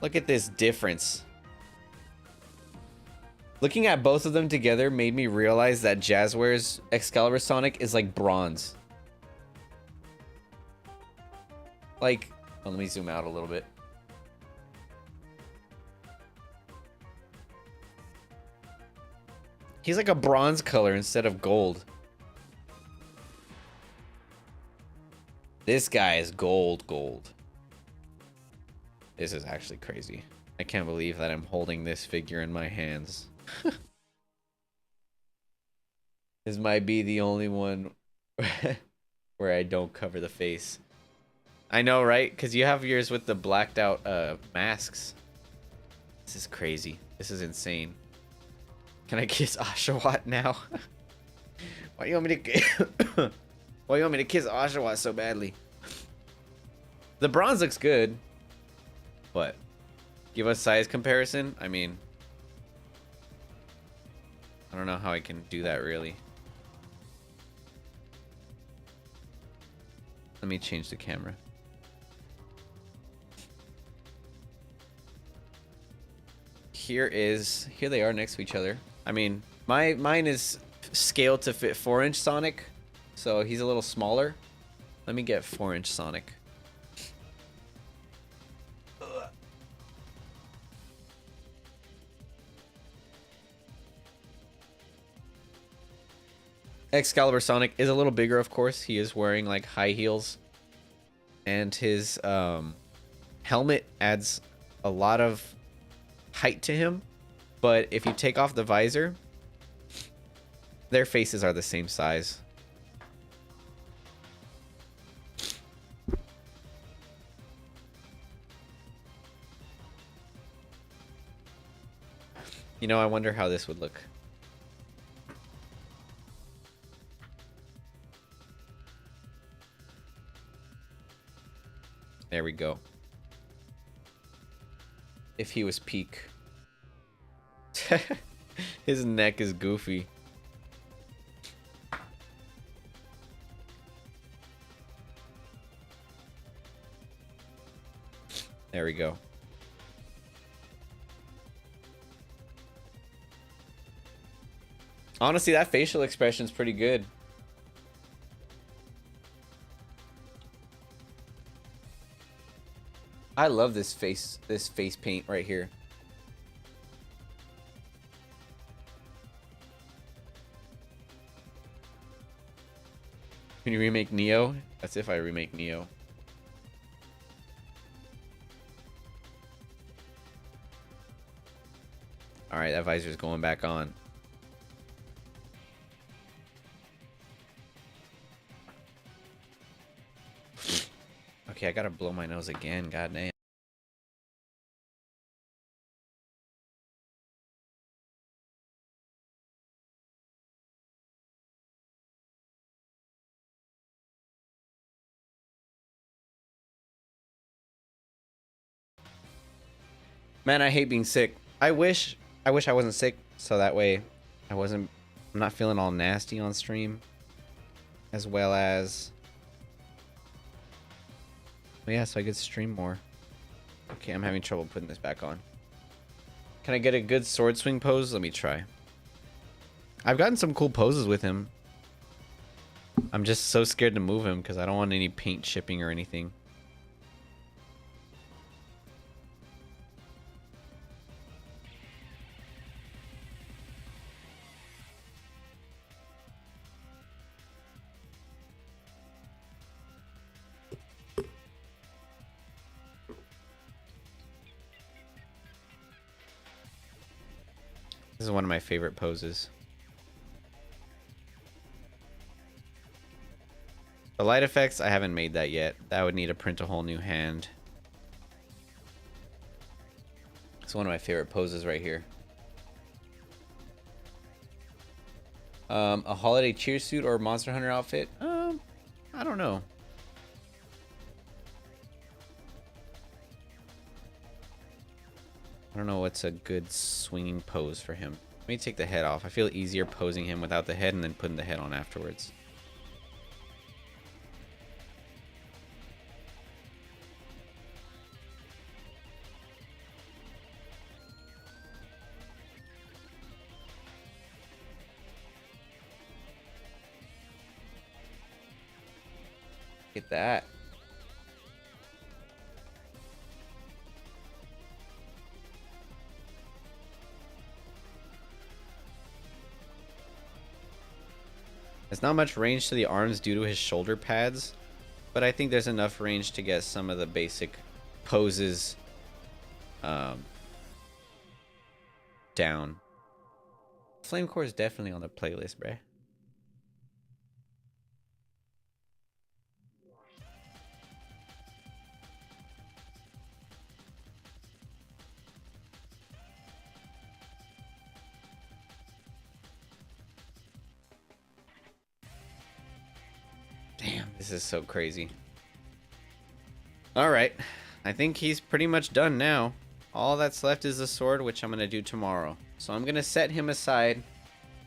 Look at this difference. Looking at both of them together made me realize that Jazzwares Excalibur Sonic is like bronze. Like, oh, let me zoom out a little bit. He's like a bronze color instead of gold. This guy is gold. This is actually crazy. I can't believe that I'm holding this figure in my hands. This might be the only one where I don't cover the face. I know, right? Because you have yours with the blacked out masks. This is crazy. This is insane. Can I kiss Oshawott now? Why do you want me to Why do you want me to kiss Oshawott so badly? The bronze looks good. But give us size comparison? I mean, I don't know how I can do that really. Let me change the camera. Here they are next to each other. I mean, mine is scaled to fit 4-inch Sonic, so he's a little smaller. Let me get 4-inch Sonic. Excalibur Sonic is a little bigger, of course. He is wearing like high heels. And his helmet adds a lot of height to him. But if you take off the visor, their faces are the same size. You know, I wonder how this would look. There we go. If he was peak. His neck is goofy. There we go. Honestly, that facial expression is pretty good. I love this face paint right here. Can you remake Neo? That's if I remake Neo. All right, that visor's going back on. Okay, I gotta blow my nose again, god damn. Man, I hate being sick. I wish I wasn't sick, so that way I'm not feeling all nasty on stream. As well as, well, yeah, so I get to stream more. Okay, I'm having trouble putting this back on. Can I get a good sword swing pose? Let me try. I've gotten some cool poses with him. I'm just so scared to move him because I don't want any paint chipping or anything. This is one of my favorite poses. The light effects, I haven't made that yet. That would need to print a whole new hand. It's one of my favorite poses right here. A holiday cheer suit or Monster Hunter outfit? I don't know. I don't know what's a good swinging pose for him. Let me take the head off. I feel easier posing him without the head and then putting the head on afterwards. Get that. There's not much range to the arms due to his shoulder pads, but I think there's enough range to get some of the basic poses down. Flamecore is definitely on the playlist, bruh. Damn, this is so crazy. Alright, I think he's pretty much done now. All that's left is the sword, which I'm going to do tomorrow. So I'm going to set him aside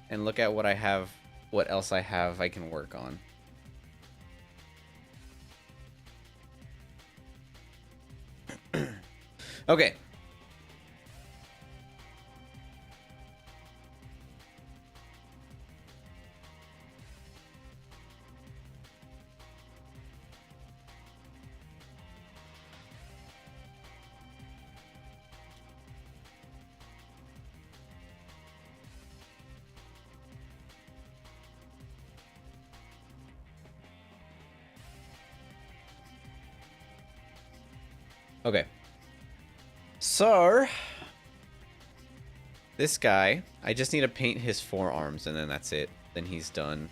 and look at what I have, what else I have I can work on. Okay. Okay. So, this guy, I just need to paint his forearms and then that's it. Then he's done.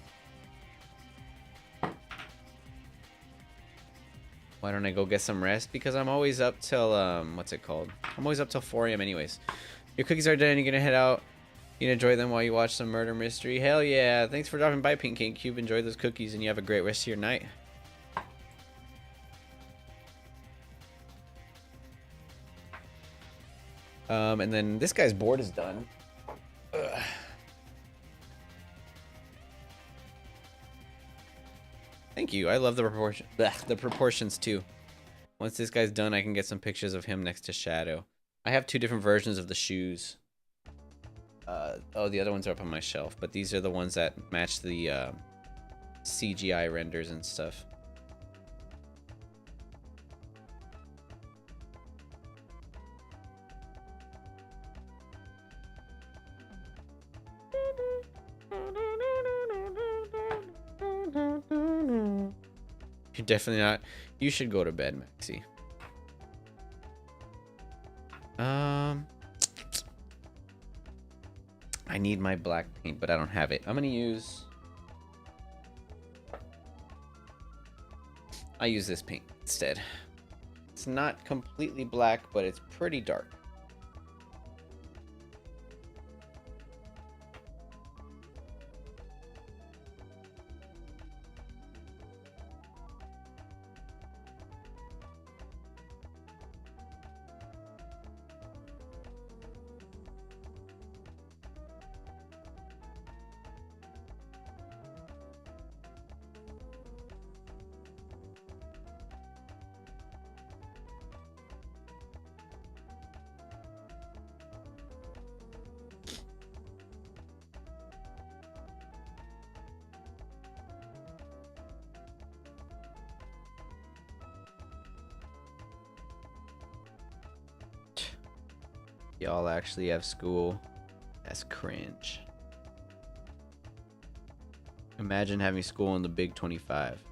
Why don't I go get some rest? Because I'm always up till, what's it called? I'm always up till 4 a.m. anyways. Your cookies are done. You're gonna head out. You can enjoy them while you watch some murder mystery. Hell yeah. Thanks for dropping by, Pink King Cube. Enjoy those cookies and you have a great rest of your night. And then this guy's board is done. Ugh. Thank you. I love the proportions too. Once this guy's done, I can get some pictures of him next to Shadow. I have 2 different versions of the shoes. Oh, the other ones are up on my shelf, but these are the ones that match the CGI renders and stuff. You're definitely not. You should go to bed, Maxie. I need my black paint, but I don't have it. I'm gonna use... I use this paint instead. It's not completely black, but it's pretty dark. Y'all actually have school. That's cringe. Imagine having school in the Big 25.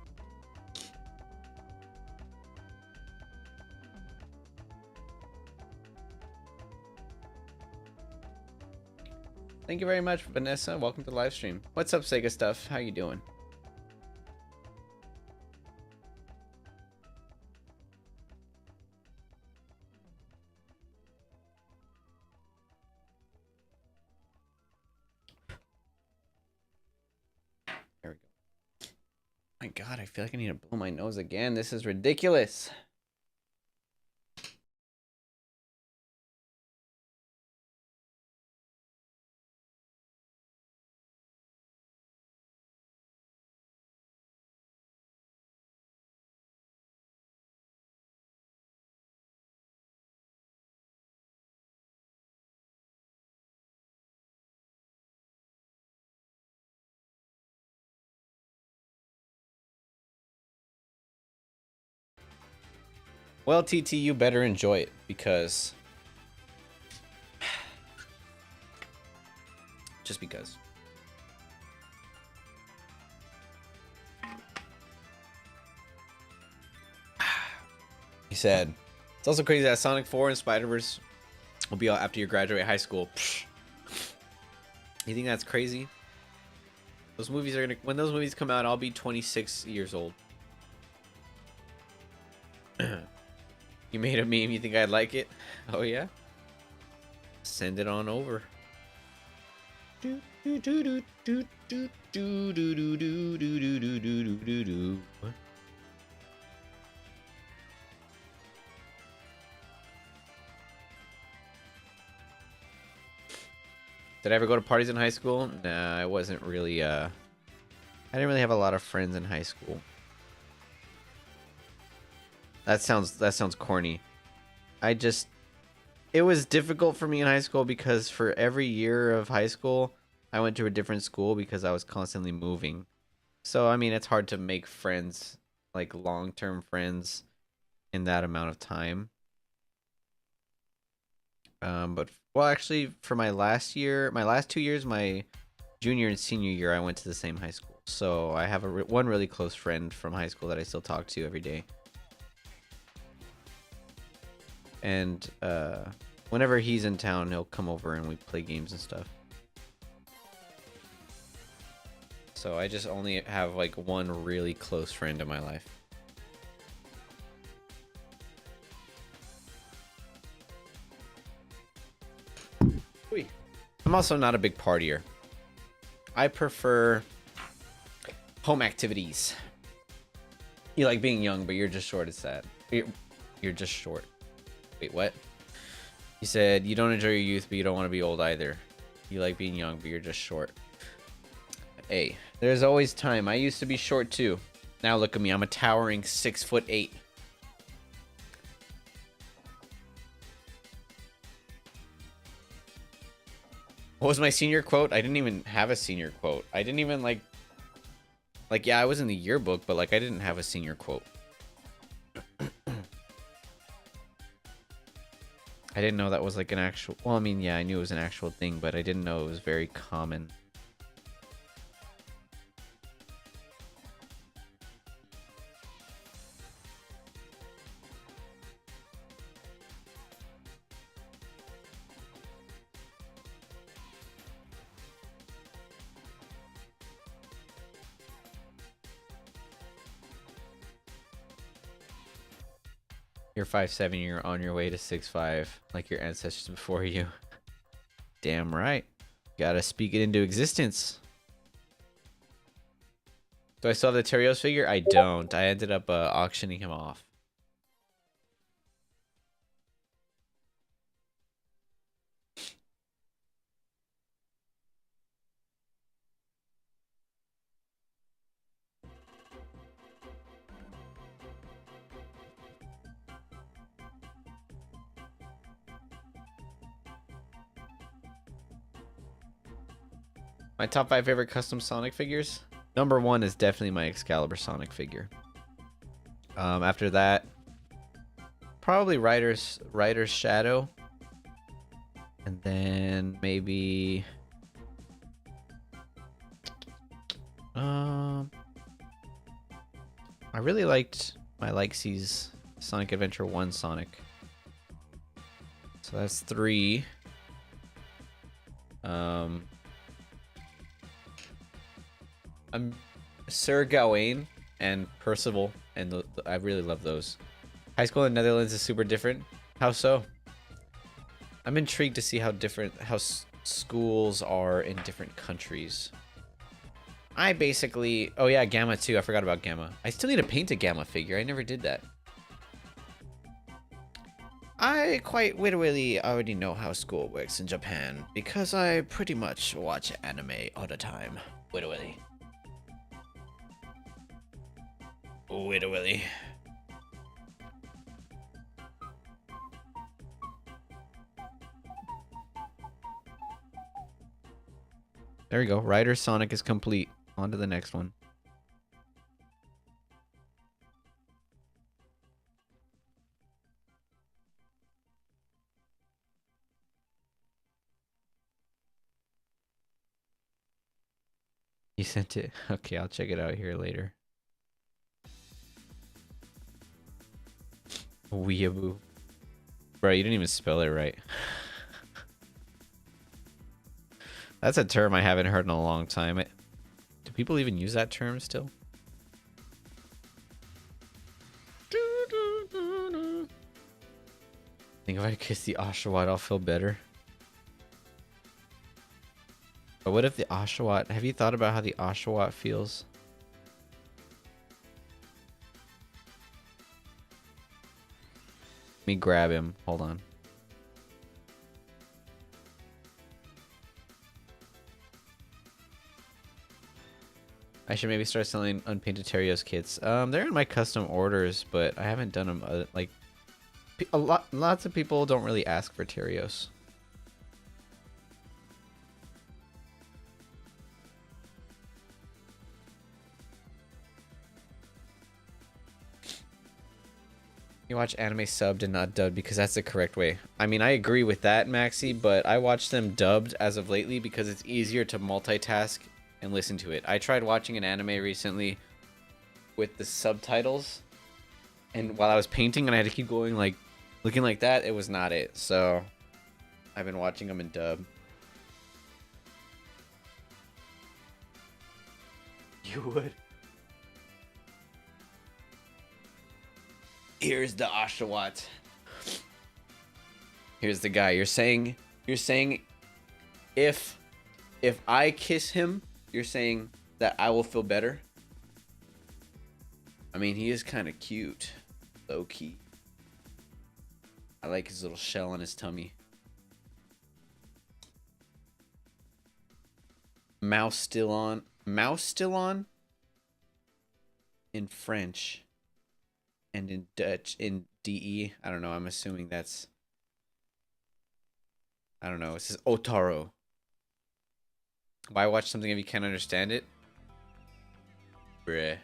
Thank you very much, Vanessa. Welcome to the live stream. What's up, Sega Stuff? How you doing? There we go. My God, I feel like I need to blow my nose again. This is ridiculous. Well, TT, you better enjoy it because... just because. He said, it's also crazy that Sonic 4 and Spider-Verse will be out after you graduate high school. You think that's crazy? Those movies are gonna... when those movies come out, I'll be 26 years old. You made a meme, you think I'd like it? Oh yeah? Send it on over. Did I ever go to parties in high school? Nah, I wasn't really, I didn't really have a lot of friends in high school. That sounds corny. It was difficult for me in high school because for every year of high school, I went to a different school because I was constantly moving. So, I mean, it's hard to make friends, like long-term friends in that amount of time. But, well, actually, for my last 2 years, my junior and senior year, I went to the same high school. So I have one really close friend from high school that I still talk to every day. and whenever he's in town, he'll come over and we play games and stuff. So I just only have like one really close friend in my life. I'm also not a big partier. I prefer home activities. You like being young, but you're just short. It's sad. You're just short. Wait, what? You said you don't enjoy your youth, but you don't want to be old either. You like being young, but you're just short. Hey, there's always time. I used to be short too. Now look at me. I'm a towering 6'8". What was my senior quote? I didn't even have a senior quote. I didn't even like yeah, I was in the yearbook, but like I didn't have a senior quote. I didn't know that was like an actual, well, I mean, yeah, I knew it was an actual thing, but I didn't know it was very common. You're 5'7", you're on your way to 6'5", like your ancestors before you. Damn right. Gotta speak it into existence. Do I still have the Terios figure? I don't. I ended up auctioning him off. My top 5 favorite custom Sonic figures? Number 1 is definitely my Excalibur Sonic figure. After that, probably Ryder's Shadow. And then maybe... I really liked my Lexie's Sonic Adventure 1 Sonic. So that's 3. I'm Sir Gawain and Percival, and I really love those. High school in the Netherlands is super different. How so? I'm intrigued to see how different schools are in different countries. I basically, oh yeah, Gamma too. I forgot about Gamma. I still need to paint a Gamma figure. I never did that. I quite literally already know how school works in Japan because I pretty much watch anime all the time. Literally. Literally. There we go. Ryder Sonic is complete. On to the next one. You sent it? Okay, I'll check it out here later. Weeaboo. Bro, you didn't even spell it right. That's a term I haven't heard in a long time. Do people even use that term still? I think if I kiss the Oshawott, I'll feel better. But what if the Oshawott... Have you thought about how the Oshawott feels? Let me grab him. Hold on. I should maybe start selling unpainted Terios kits. They're in my custom orders, but I haven't done them. Like, lots of people don't really ask for Terios. You watch anime subbed and not dubbed because that's the correct way. I mean, I agree with that, Maxi, but I watch them dubbed as of lately because it's easier to multitask and listen to it. I tried watching an anime recently with the subtitles, and while I was painting, and I had to keep going like Looking like that, it was not it. So I've been watching them in dub. You would. Here's the Oshawott. Here's the guy. You're saying if I kiss him, you're saying that I will feel better? I mean, he is kind of cute. Low key. I like his little shell on his tummy. Mouse still on. Mouse still on? In French. And in Dutch. In DE. I don't know. I'm assuming that's... I don't know. It says Otaro. Why watch something if you can't understand it? Bruh.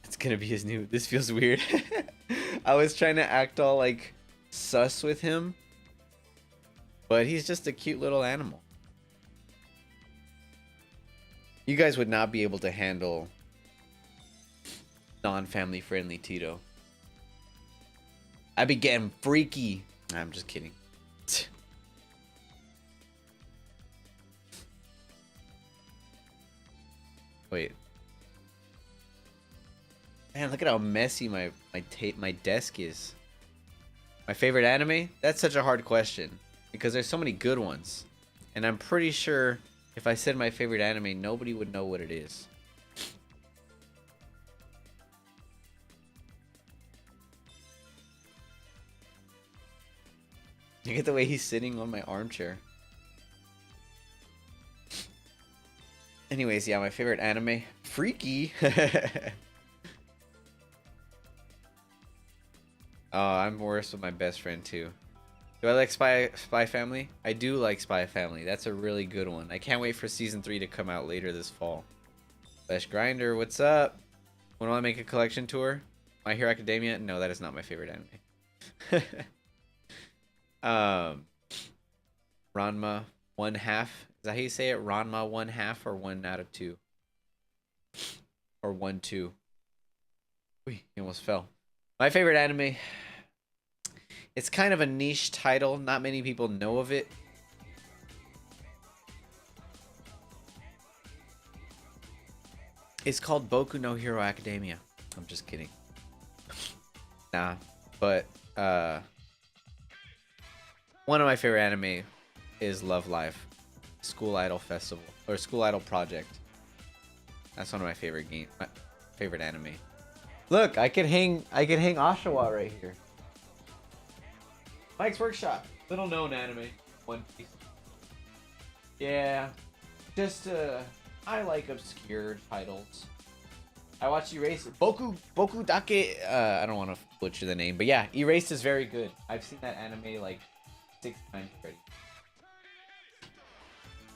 It's gonna be his new... This feels weird. I was trying to act all like sus with him, but he's just a cute little animal. You guys would not be able to handle non-family friendly Tito. I'd be getting freaky. I'm just kidding. Wait. Man, look at how messy my desk is. My favorite anime? That's such a hard question because there's so many good ones. And I'm pretty sure if I said my favorite anime, nobody would know what it is. Look at the way he's sitting on my armchair. Anyways, yeah, my favorite anime. Freaky. Oh, I'm worse with my best friend too. Do I like Spy Family? I do like Spy Family. That's a really good one. I can't wait for season 3 to come out later this fall. Flesh Grinder, what's up? When will I make a collection tour? My Hero Academia? No, that is not my favorite anime. Ranma 1/2. Is that how you say it? Ranma 1/2 or 1 out of 2? Or 1/2. Wait, he almost fell. My favorite anime. It's kind of a niche title. Not many people know of it. It's called Boku no Hero Academia. I'm just kidding. Nah, but one of my favorite anime is Love Live, School Idol Festival or School Idol Project. That's one of my favorite favorite anime. Look, I could hang Oshawa right here. Mike's Workshop, little known anime, One Piece. Yeah, just I like obscure titles. I watched Erase Boku Dake. I don't want to butcher the name, but yeah, Erased is very good. I've seen that anime like 6 times already.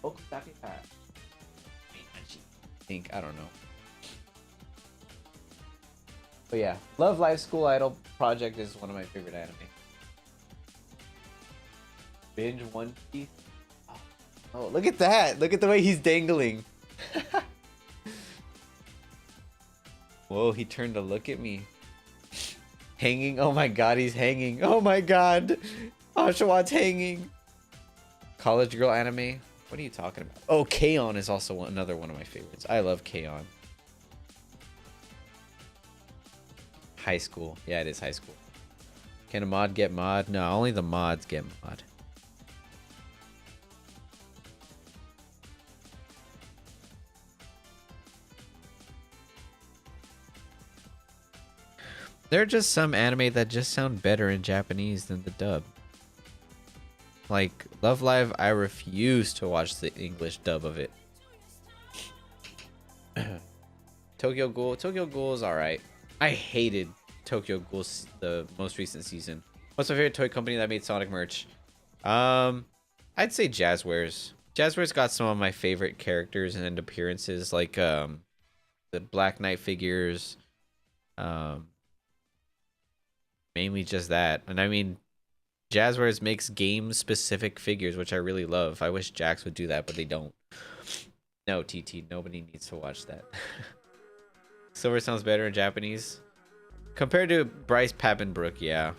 Boku Dake. I think I don't know. But yeah, Love Live School Idol Project is one of my favorite anime. Binge One Piece. Oh, look at that! Look at the way he's dangling. Whoa, he turned to look at me. Hanging? Oh my god, he's hanging. Oh my god! Oshawa's hanging. College Girl anime? What are you talking about? Oh, K-On! Is also another one of my favorites. I love K-On! High school. Yeah, it is high school. Can a mod get mod? No, only the mods get mod. There are just some anime that just sound better in Japanese than the dub. Like, Love Live, I refuse to watch the English dub of it. Tokyo Ghoul is alright. I hated Tokyo Ghoul the most recent season. What's my favorite toy company that made Sonic merch? I'd say Jazzwares. Jazzwares got some of my favorite characters and appearances, like the Black Knight figures. Mainly just that. And I mean, Jazzwares makes game-specific figures, which I really love. I wish Jax would do that, but they don't. No, TT, nobody needs to watch that. Silver sounds better in Japanese. Compared to Bryce Papenbrook, yeah.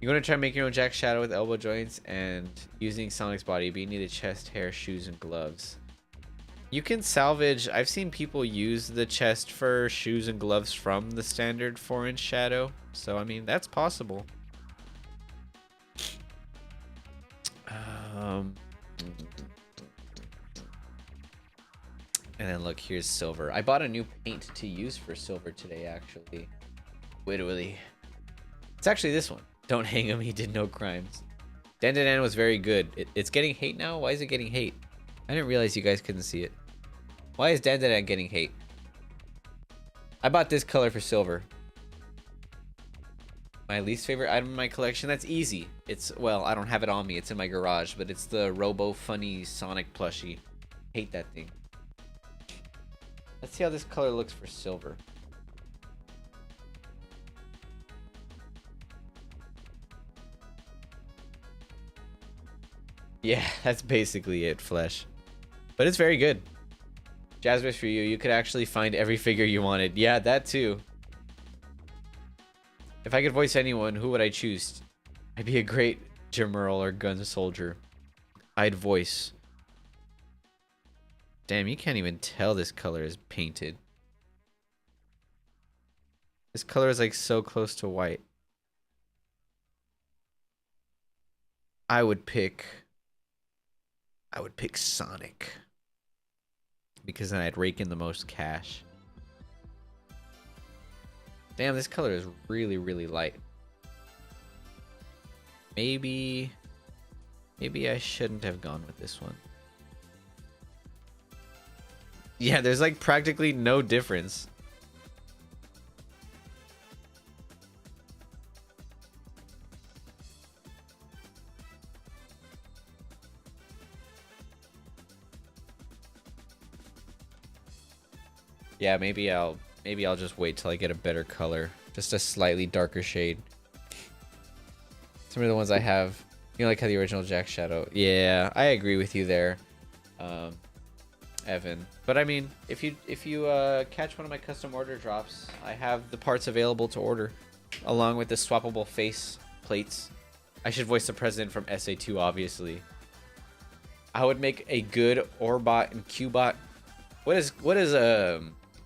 You're going to try making your own Jack Shadow with elbow joints and using Sonic's body, but you need the chest, hair, shoes, and gloves. You can salvage... I've seen people use the chest, fur, shoes, and gloves from the standard 4-inch Shadow. So, I mean, that's possible. And then look, here's silver. I bought a new paint to use for silver today, actually. Literally. It's actually this one. Don't hang him, he did no crimes. Dandadan was very good. It's getting hate now? Why is it getting hate? I didn't realize you guys couldn't see it. Why is Dandadan getting hate? I bought this color for silver. My least favorite item in my collection? That's easy. It's, well, I don't have it on me. It's in my garage, but it's the Robo Funny Sonic plushie. Hate that thing. Let's see how this color looks for silver. Yeah, that's basically it, Flesh. But it's very good. Jazzwares for you. You could actually find every figure you wanted. Yeah, that too. If I could voice anyone, who would I choose? I'd be a great Gemerl or Gun Soldier. I'd voice. Damn, you can't even tell this color is painted. This color is like so close to white. I would pick Sonic. Because then I'd rake in the most cash. Damn, this color is really, really light. Maybe I shouldn't have gone with this one. Yeah, there's like practically no difference. Yeah, maybe I'll just wait till I get a better color. Just a slightly darker shade. Some of the ones I have, you know, like how the original Jack Shadow. Yeah, I agree with you there, Evan. But I mean, if you catch one of my custom order drops, I have the parts available to order, along with the swappable face plates. I should voice the president from SA2, obviously. I would make a good Orbot and Qbot. What is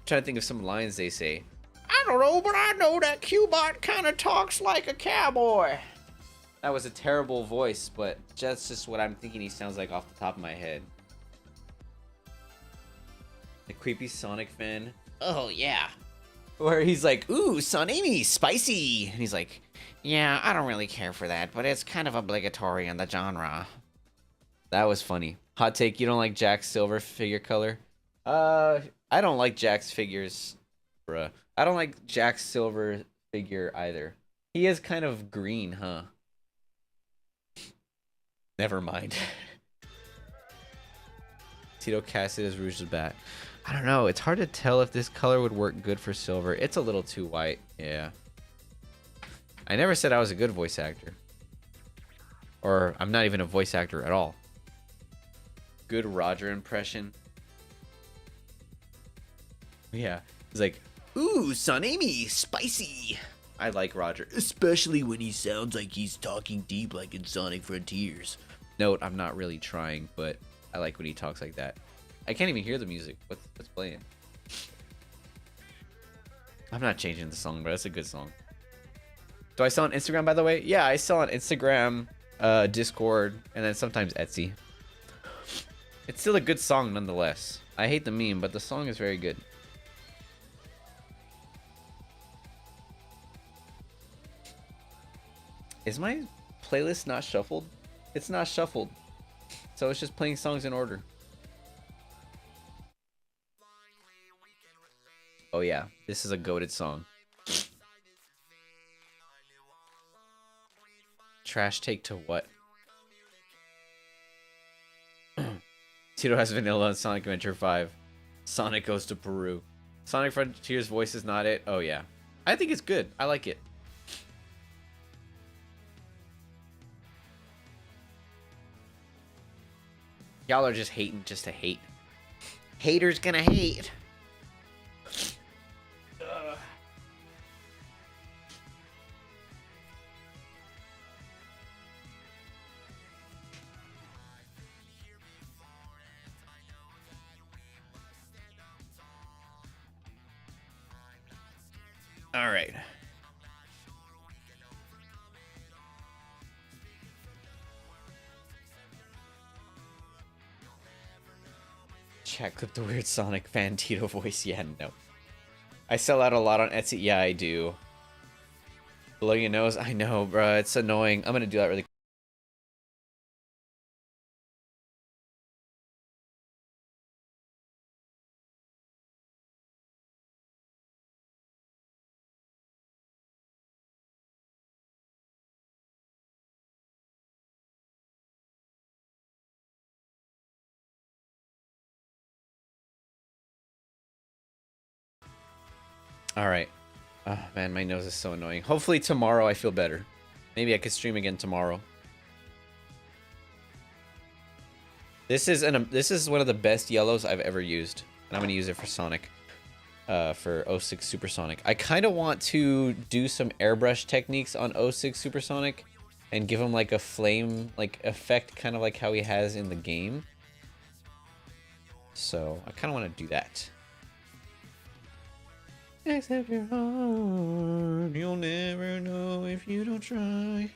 trying to think of some lines they say. I don't know, but I know that Qbot kind of talks like a cowboy. That was a terrible voice, but that's just what I'm thinking he sounds like off the top of my head. The creepy Sonic fan. Oh, yeah. Where he's like, ooh, Son Amy, spicy. And he's like, yeah, I don't really care for that, but it's kind of obligatory in the genre. That was funny. Hot take, you don't like Jack's silver figure color? I don't like Jack's figures, bruh. I don't like Jack's silver figure either. He is kind of green, huh? Never mind. Tito Cassidy's Rouge's bat. I don't know. It's hard to tell if this color would work good for silver. It's a little too white. Yeah. I never said I was a good voice actor. Or I'm not even a voice actor at all. Good Roger impression. Yeah. He's like, ooh, Son Amy, spicy. I like Roger. Especially when he sounds like he's talking deep like in Sonic Frontiers. Note, I'm not really trying, but I like when he talks like that. I can't even hear the music. What's playing? I'm not changing the song, but it's a good song. Do I sell on Instagram, by the way? Yeah, I sell on Instagram, Discord, and then sometimes Etsy. It's still a good song nonetheless. I hate the meme, but the song is very good. Is my playlist not shuffled? It's not shuffled. So it's just playing songs in order. Oh yeah, this is a goated song. Trash take to what? Tito has vanilla on Sonic Adventure 5. Sonic goes to Peru. Sonic Frontiers voice is not it. Oh yeah. I think it's good. I like it. Y'all are just hating just to hate. Haters gonna hate. All right. Chat, clip the weird Sonic fan Tito voice. Yeah, no. I sell out a lot on Etsy. Yeah, I do. Blow your nose. I know, bruh. It's annoying. I'm gonna do that really quick. All right. Oh, man, my nose is so annoying. Hopefully tomorrow I feel better. Maybe I could stream again tomorrow. This is one of the best yellows I've ever used, and I'm gonna use it for Sonic, for 06 Supersonic. I kind of want to do some airbrush techniques on 06 Supersonic, and give him like a flame like effect, kind of like how he has in the game. So I kind of want to do that. Accept your heart, you'll never know if you don't try.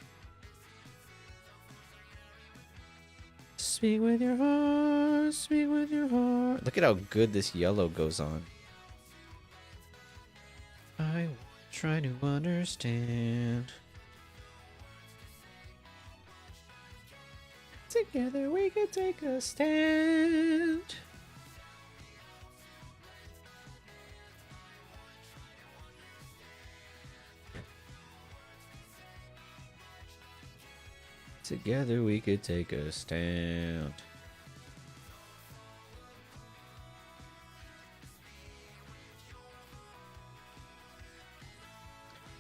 Speak with your heart, speak with your heart. Look at how good this yellow goes on. I try to understand. Together we could take a stand. Together we could take a stand.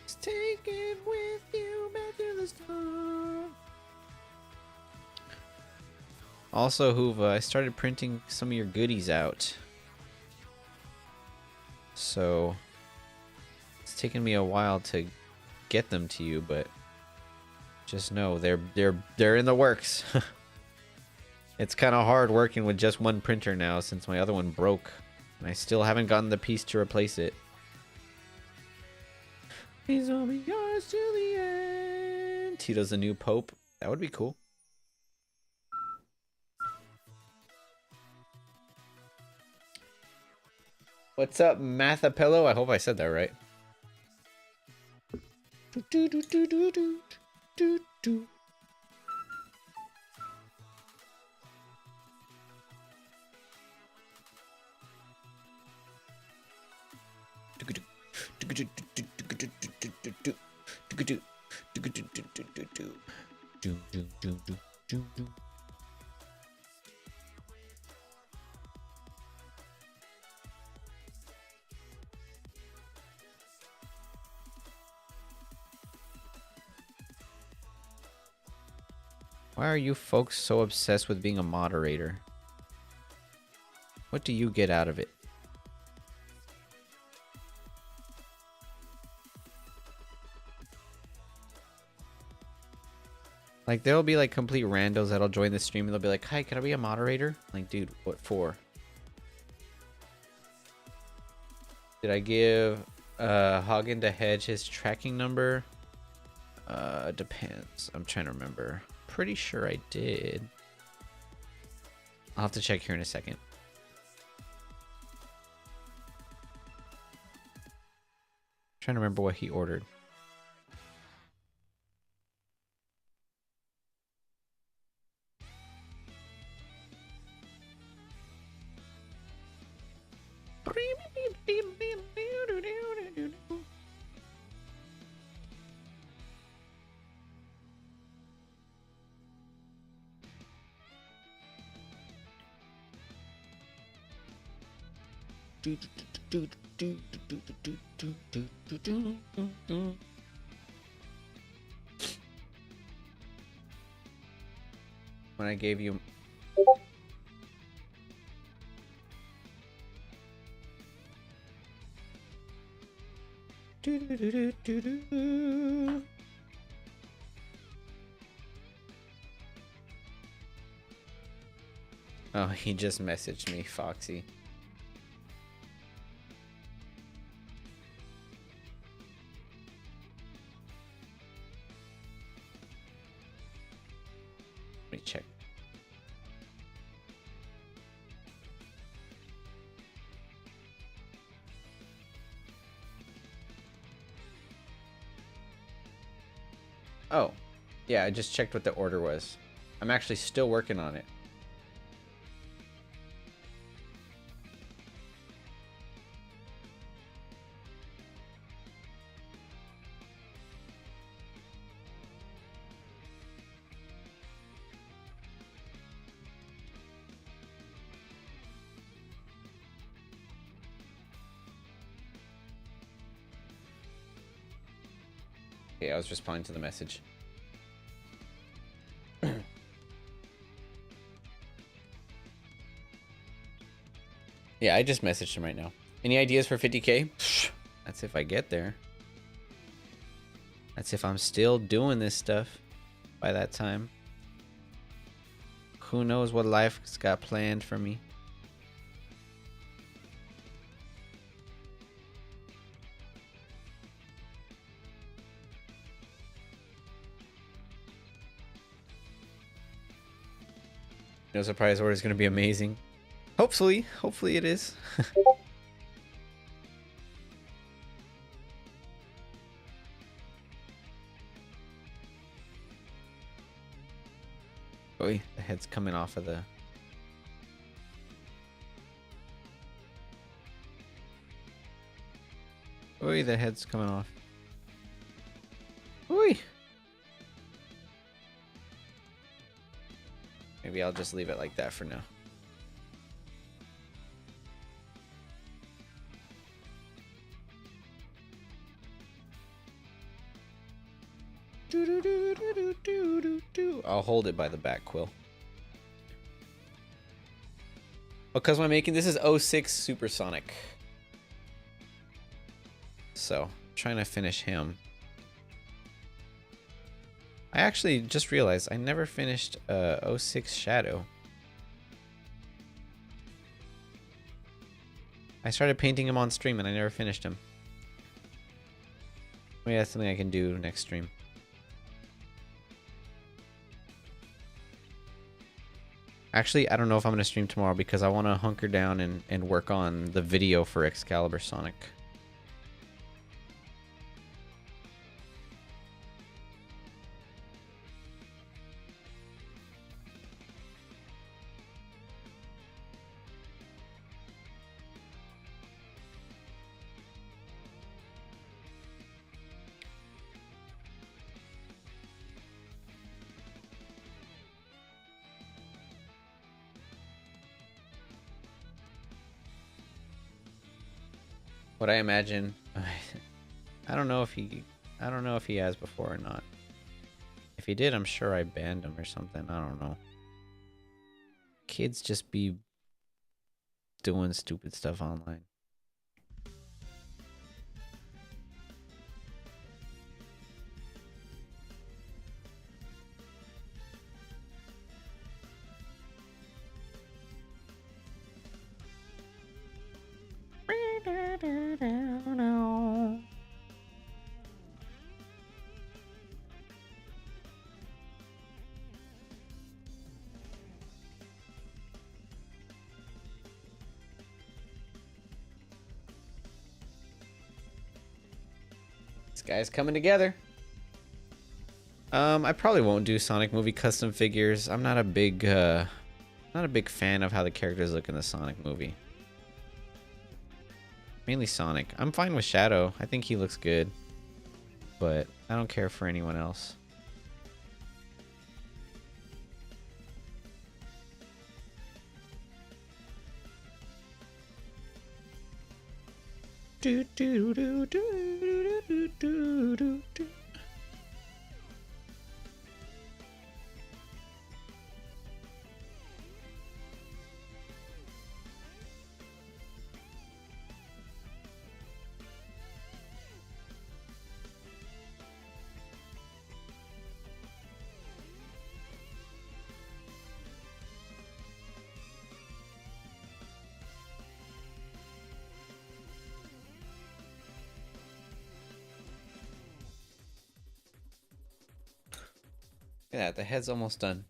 Just take it with you back to the start. Also, Hoova, I started printing some of your goodies out. So it's taken me a while to get them to you, but just know they're in the works. It's kind of hard working with just one printer now since my other one broke, and I still haven't gotten the piece to replace it. These will be yours till the end. Tito's the new pope. That would be cool. What's up, Mathapello? I hope I said that right. Do, do, do, do, do, do, do. Why are you folks so obsessed with being a moderator? What do you get out of it? Like, there'll be like complete randos that'll join the stream and they'll be like, hi, can I be a moderator? Like, dude, what for? Did I give Hagen to Hedge his tracking number? Depends. I'm trying to remember. Pretty sure I did. I'll have to check here in a second. Trying to remember what he ordered. When I gave you Do-do-do-do. Oh, he just messaged me, Foxy. Let me check. Oh, yeah, I just checked what the order was. I'm actually still working on it. Okay, I was responding to the message. Yeah, I just messaged him right now. Any ideas for 50K? That's if I get there. That's if I'm still doing this stuff by that time. Who knows what life's got planned for me? No surprise order is going to be amazing. Hopefully it is. Oh, the head's coming off of the... Oi, the head's coming off. Oi! Maybe I'll just leave it like that for now. I'll hold it by the back quill. Because I'm making this is 06 Supersonic. So, trying to finish him. I actually just realized I never finished 06 Shadow. I started painting him on stream and I never finished him. Maybe that's something I can do next stream. Actually, I don't know if I'm going to stream tomorrow because I want to hunker down and work on the video for Excalibur Sonic. What I imagine, I don't know if he has before or not. If he did, I'm sure I banned him or something. I don't know. Kids just be doing stupid stuff online. This guy's coming together. I probably won't do Sonic movie custom figures. I'm not a big fan of how the characters look in the Sonic movie. Mainly Sonic. I'm fine with Shadow. I think he looks good. But I don't care for anyone else. Do do do do do do do do do. Look at that, the head's almost done.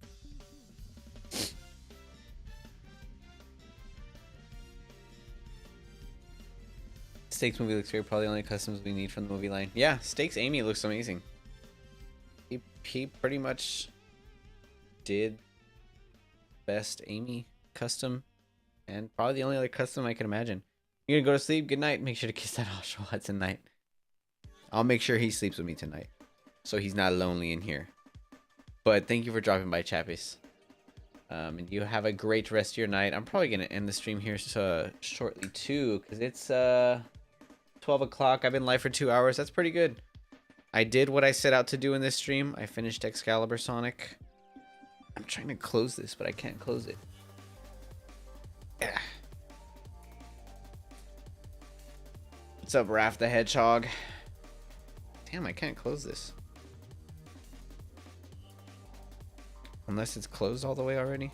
Steaks movie looks great. Probably the only customs we need from the movie line. Yeah, Steaks Amy looks amazing. He pretty much did best Amy custom, and probably the only other custom I can imagine. You're gonna go to sleep. Good night. Make sure to kiss that Oshawa tonight. I'll make sure he sleeps with me tonight, so he's not lonely in here. But thank you for dropping by, Chappies. And you have a great rest of your night. I'm probably gonna end the stream here shortly too, because it's 12 o'clock. I've been live for 2 hours. That's pretty good. I did what I set out to do in this stream. I finished Excalibur Sonic. I'm trying to close this, but I can't close it. Yeah. What's up, Raph the Hedgehog? Damn, I can't close this. Unless it's closed all the way already.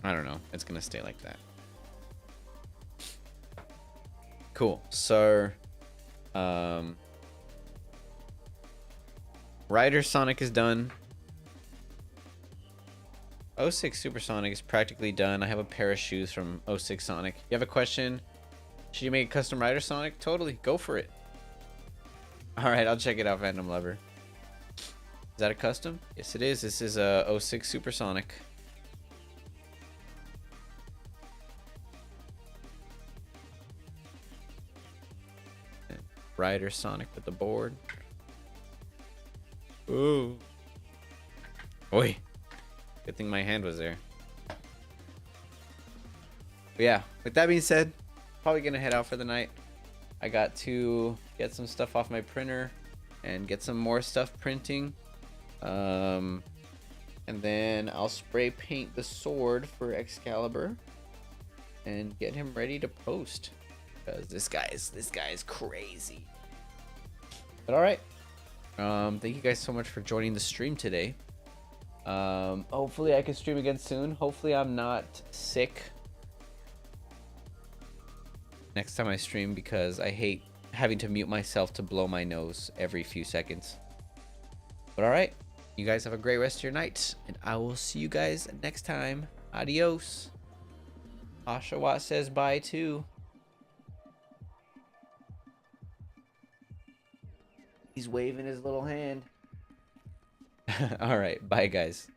I don't know. It's gonna stay like that. Cool. So, Rider Sonic is done. 06 Supersonic is practically done. I have a pair of shoes from 06 Sonic. You have a question? Should you make a custom Rider Sonic? Totally. Go for it. Alright, I'll check it out, Phantom Lover. Is that a custom? Yes, it is. This is a 06 Supersonic. Rider Sonic with the board. Ooh. Oi. Good thing my hand was there. But yeah, with that being said, probably gonna head out for the night. I got to get some stuff off my printer and get some more stuff printing. And then I'll spray paint the sword for Excalibur and get him ready to post. Because this guy is crazy. But alright. Thank you guys so much for joining the stream today. Hopefully I can stream again soon. Hopefully I'm not sick next time I stream, because I hate having to mute myself to blow my nose every few seconds. But alright. You guys have a great rest of your night, and I will see you guys next time. Adios. Oshawott says bye too. He's waving his little hand. All right. Bye, guys.